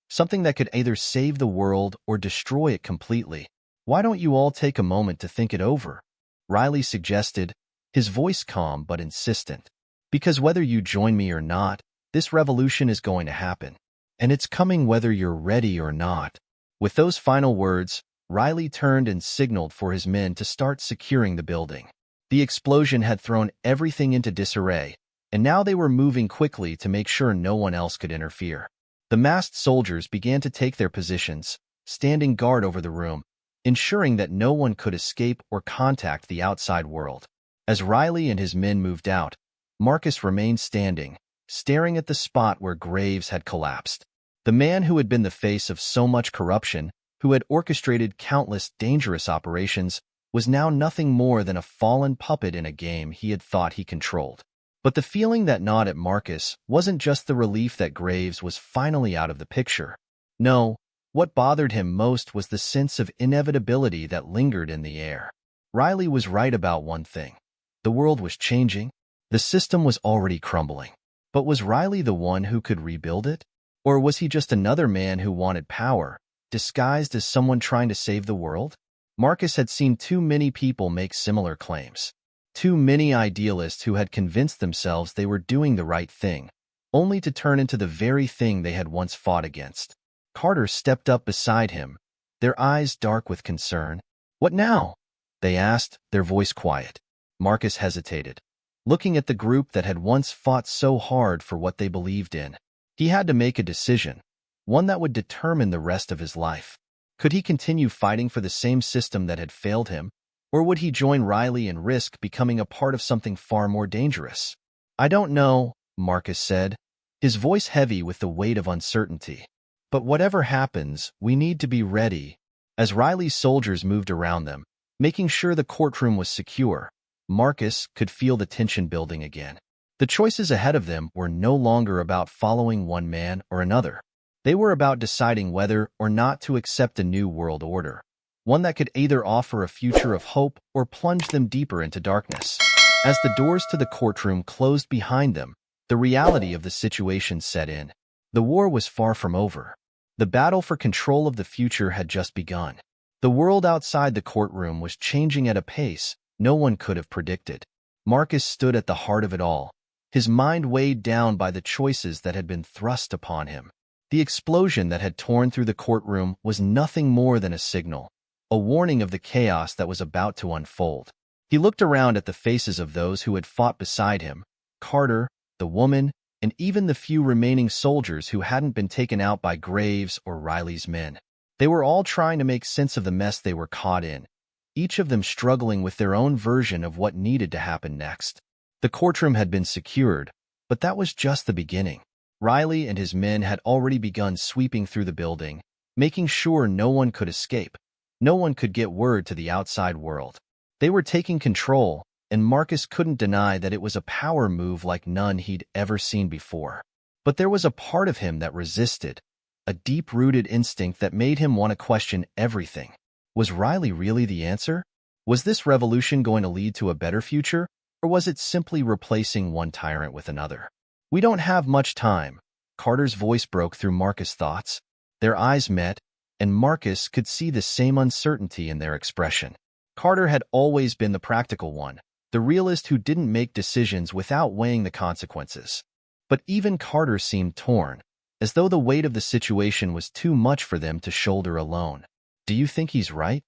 Something that could either save the world or destroy it completely. "Why don't you all take a moment to think it over?" Riley suggested, his voice calm but insistent. "Because whether you join me or not, this revolution is going to happen. And it's coming whether you're ready or not." With those final words, Riley turned and signaled for his men to start securing the building. The explosion had thrown everything into disarray, and now they were moving quickly to make sure no one else could interfere. The masked soldiers began to take their positions, standing guard over the room, ensuring that no one could escape or contact the outside world. As Riley and his men moved out, Marcus remained standing, staring at the spot where Graves had collapsed. The man who had been the face of so much corruption, who had orchestrated countless dangerous operations, was now nothing more than a fallen puppet in a game he had thought he controlled. But the feeling that gnawed at Marcus wasn't just the relief that Graves was finally out of the picture. No, What bothered him most was the sense of inevitability that lingered in the air. Riley was right about one thing. The world was changing. The system was already crumbling. But was Riley the one who could rebuild it? Or was he just another man who wanted power, disguised as someone trying to save the world? Marcus had seen too many people make similar claims. Too many idealists who had convinced themselves they were doing the right thing, only to turn into the very thing they had once fought against. Carter stepped up beside him, their eyes dark with concern. "What now?" they asked, their voice quiet. Marcus hesitated, looking at the group that had once fought so hard for what they believed in. He had to make a decision, one that would determine the rest of his life. Could he continue fighting for the same system that had failed him, or would he join Riley and risk becoming a part of something far more dangerous? "I don't know," Marcus said, his voice heavy with the weight of uncertainty. "But whatever happens, we need to be ready." As Riley's soldiers moved around them, making sure the courtroom was secure, Marcus could feel the tension building again. The choices ahead of them were no longer about following one man or another. They were about deciding whether or not to accept a new world order, one that could either offer a future of hope or plunge them deeper into darkness. As the doors to the courtroom closed behind them, the reality of the situation set in. The war was far from over. The battle for control of the future had just begun. The world outside the courtroom was changing at a pace no one could have predicted. Marcus stood at the heart of it all, his mind weighed down by the choices that had been thrust upon him. The explosion that had torn through the courtroom was nothing more than a signal, a warning of the chaos that was about to unfold. He looked around at the faces of those who had fought beside him, Carter, the woman, and even the few remaining soldiers who hadn't been taken out by Graves or Riley's men. They were all trying to make sense of the mess they were caught in, each of them struggling with their own version of what needed to happen next. The courtroom had been secured, but that was just the beginning. Riley and his men had already begun sweeping through the building, making sure no one could escape, no one could get word to the outside world. They were taking control, and Marcus couldn't deny that it was a power move like none he'd ever seen before. But there was a part of him that resisted, a deep-rooted instinct that made him want to question everything. Was Riley really the answer? Was this revolution going to lead to a better future, or was it simply replacing one tyrant with another? "We don't have much time," Carter's voice broke through Marcus' thoughts. Their eyes met, and Marcus could see the same uncertainty in their expression. Carter had always been the practical one, the realist who didn't make decisions without weighing the consequences. But even Carter seemed torn, as though the weight of the situation was too much for them to shoulder alone. "Do you think he's right?"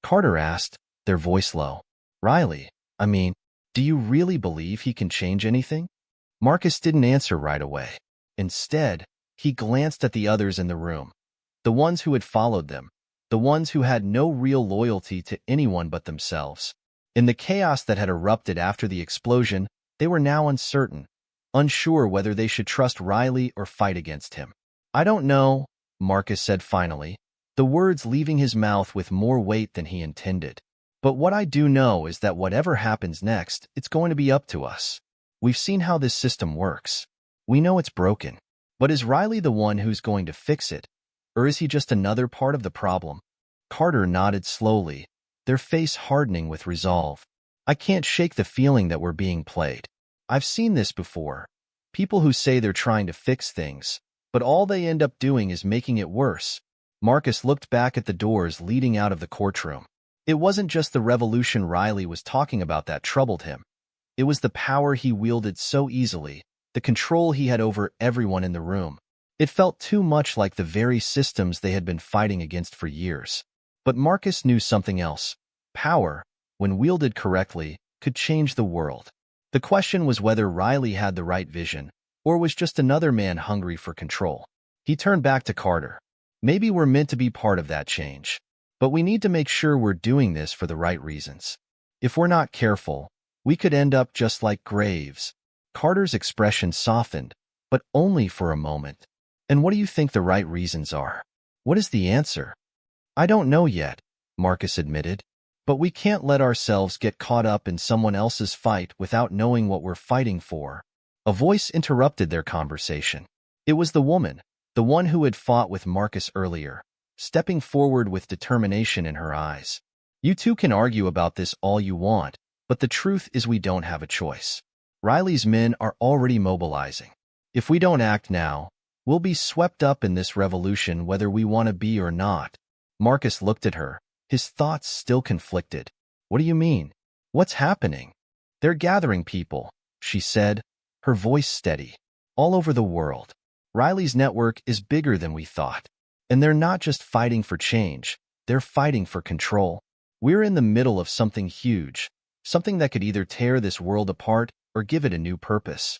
Carter asked, their voice low. "Riley, do you really believe he can change anything?" Marcus didn't answer right away. Instead, he glanced at the others in the room, the ones who had followed them, the ones who had no real loyalty to anyone but themselves. In the chaos that had erupted after the explosion, they were now uncertain, unsure whether they should trust Riley or fight against him. "I don't know," Marcus said finally, the words leaving his mouth with more weight than he intended. "But what I do know is that whatever happens next, it's going to be up to us. We've seen how this system works. We know it's broken. But is Riley the one who's going to fix it, or is he just another part of the problem?" Carter nodded slowly, their face hardening with resolve. "I can't shake the feeling that we're being played. I've seen this before. People who say they're trying to fix things, but all they end up doing is making it worse." Marcus looked back at the doors leading out of the courtroom. It wasn't just the revolution Riley was talking about that troubled him. It was the power he wielded so easily, the control he had over everyone in the room. It felt too much like the very systems they had been fighting against for years. But Marcus knew something else. Power, when wielded correctly, could change the world. The question was whether Riley had the right vision, or was just another man hungry for control. He turned back to Carter. "Maybe we're meant to be part of that change. But we need to make sure we're doing this for the right reasons. If we're not careful, we could end up just like Graves." Carter's expression softened, but only for a moment. "And what do you think the right reasons are? What is the answer?" "I don't know yet," Marcus admitted. "But we can't let ourselves get caught up in someone else's fight without knowing what we're fighting for." A voice interrupted their conversation. It was the woman, the one who had fought with Marcus earlier, stepping forward with determination in her eyes. You two can argue about this all you want, but the truth is we don't have a choice. Riley's men are already mobilizing. If we don't act now, we'll be swept up in this revolution whether we want to be or not. Marcus looked at her, his thoughts still conflicted. What do you mean? What's happening? They're gathering people, she said, her voice steady. All over the world. Riley's network is bigger than we thought. And they're not just fighting for change, they're fighting for control. We're in the middle of something huge, something that could either tear this world apart or give it a new purpose.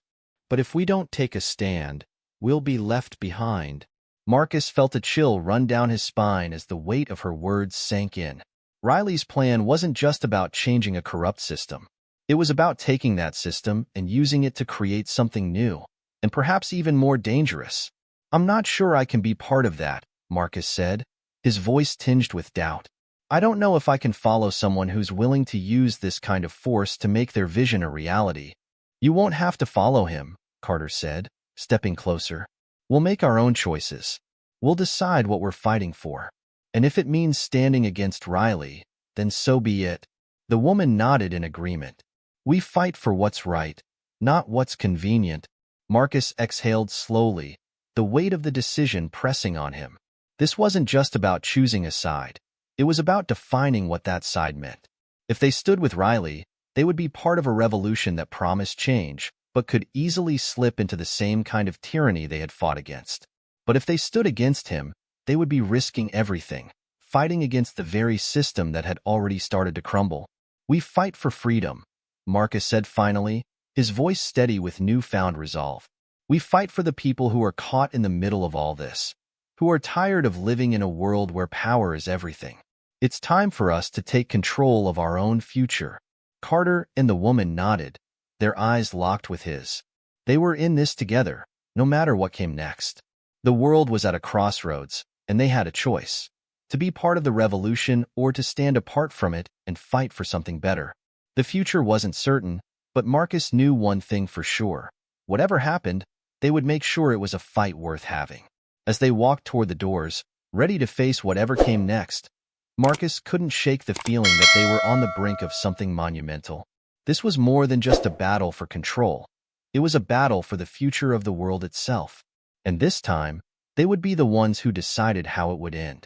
But if we don't take a stand, we'll be left behind. Marcus felt a chill run down his spine as the weight of her words sank in. Riley's plan wasn't just about changing a corrupt system. It was about taking that system and using it to create something new, and perhaps even more dangerous. I'm not sure I can be part of that, Marcus said, his voice tinged with doubt. I don't know if I can follow someone who's willing to use this kind of force to make their vision a reality. You won't have to follow him, Carter said, stepping closer. We'll make our own choices. We'll decide what we're fighting for. And if it means standing against Riley, then so be it. The woman nodded in agreement. We fight for what's right, not what's convenient. Marcus exhaled slowly, the weight of the decision pressing on him. This wasn't just about choosing a side. It was about defining what that side meant. If they stood with Riley, they would be part of a revolution that promised change, but could easily slip into the same kind of tyranny they had fought against. But if they stood against him, they would be risking everything, fighting against the very system that had already started to crumble. We fight for freedom, Marcus said finally, his voice steady with newfound resolve. We fight for the people who are caught in the middle of all this, who are tired of living in a world where power is everything. It's time for us to take control of our own future. Carter and the woman nodded, their eyes locked with his. They were in this together, no matter what came next. The world was at a crossroads, and they had a choice: to be part of the revolution or to stand apart from it and fight for something better. The future wasn't certain, but Marcus knew one thing for sure. Whatever happened, they would make sure it was a fight worth having. As they walked toward the doors, ready to face whatever came next, Marcus couldn't shake the feeling that they were on the brink of something monumental. This was more than just a battle for control. It was a battle for the future of the world itself. And this time, they would be the ones who decided how it would end.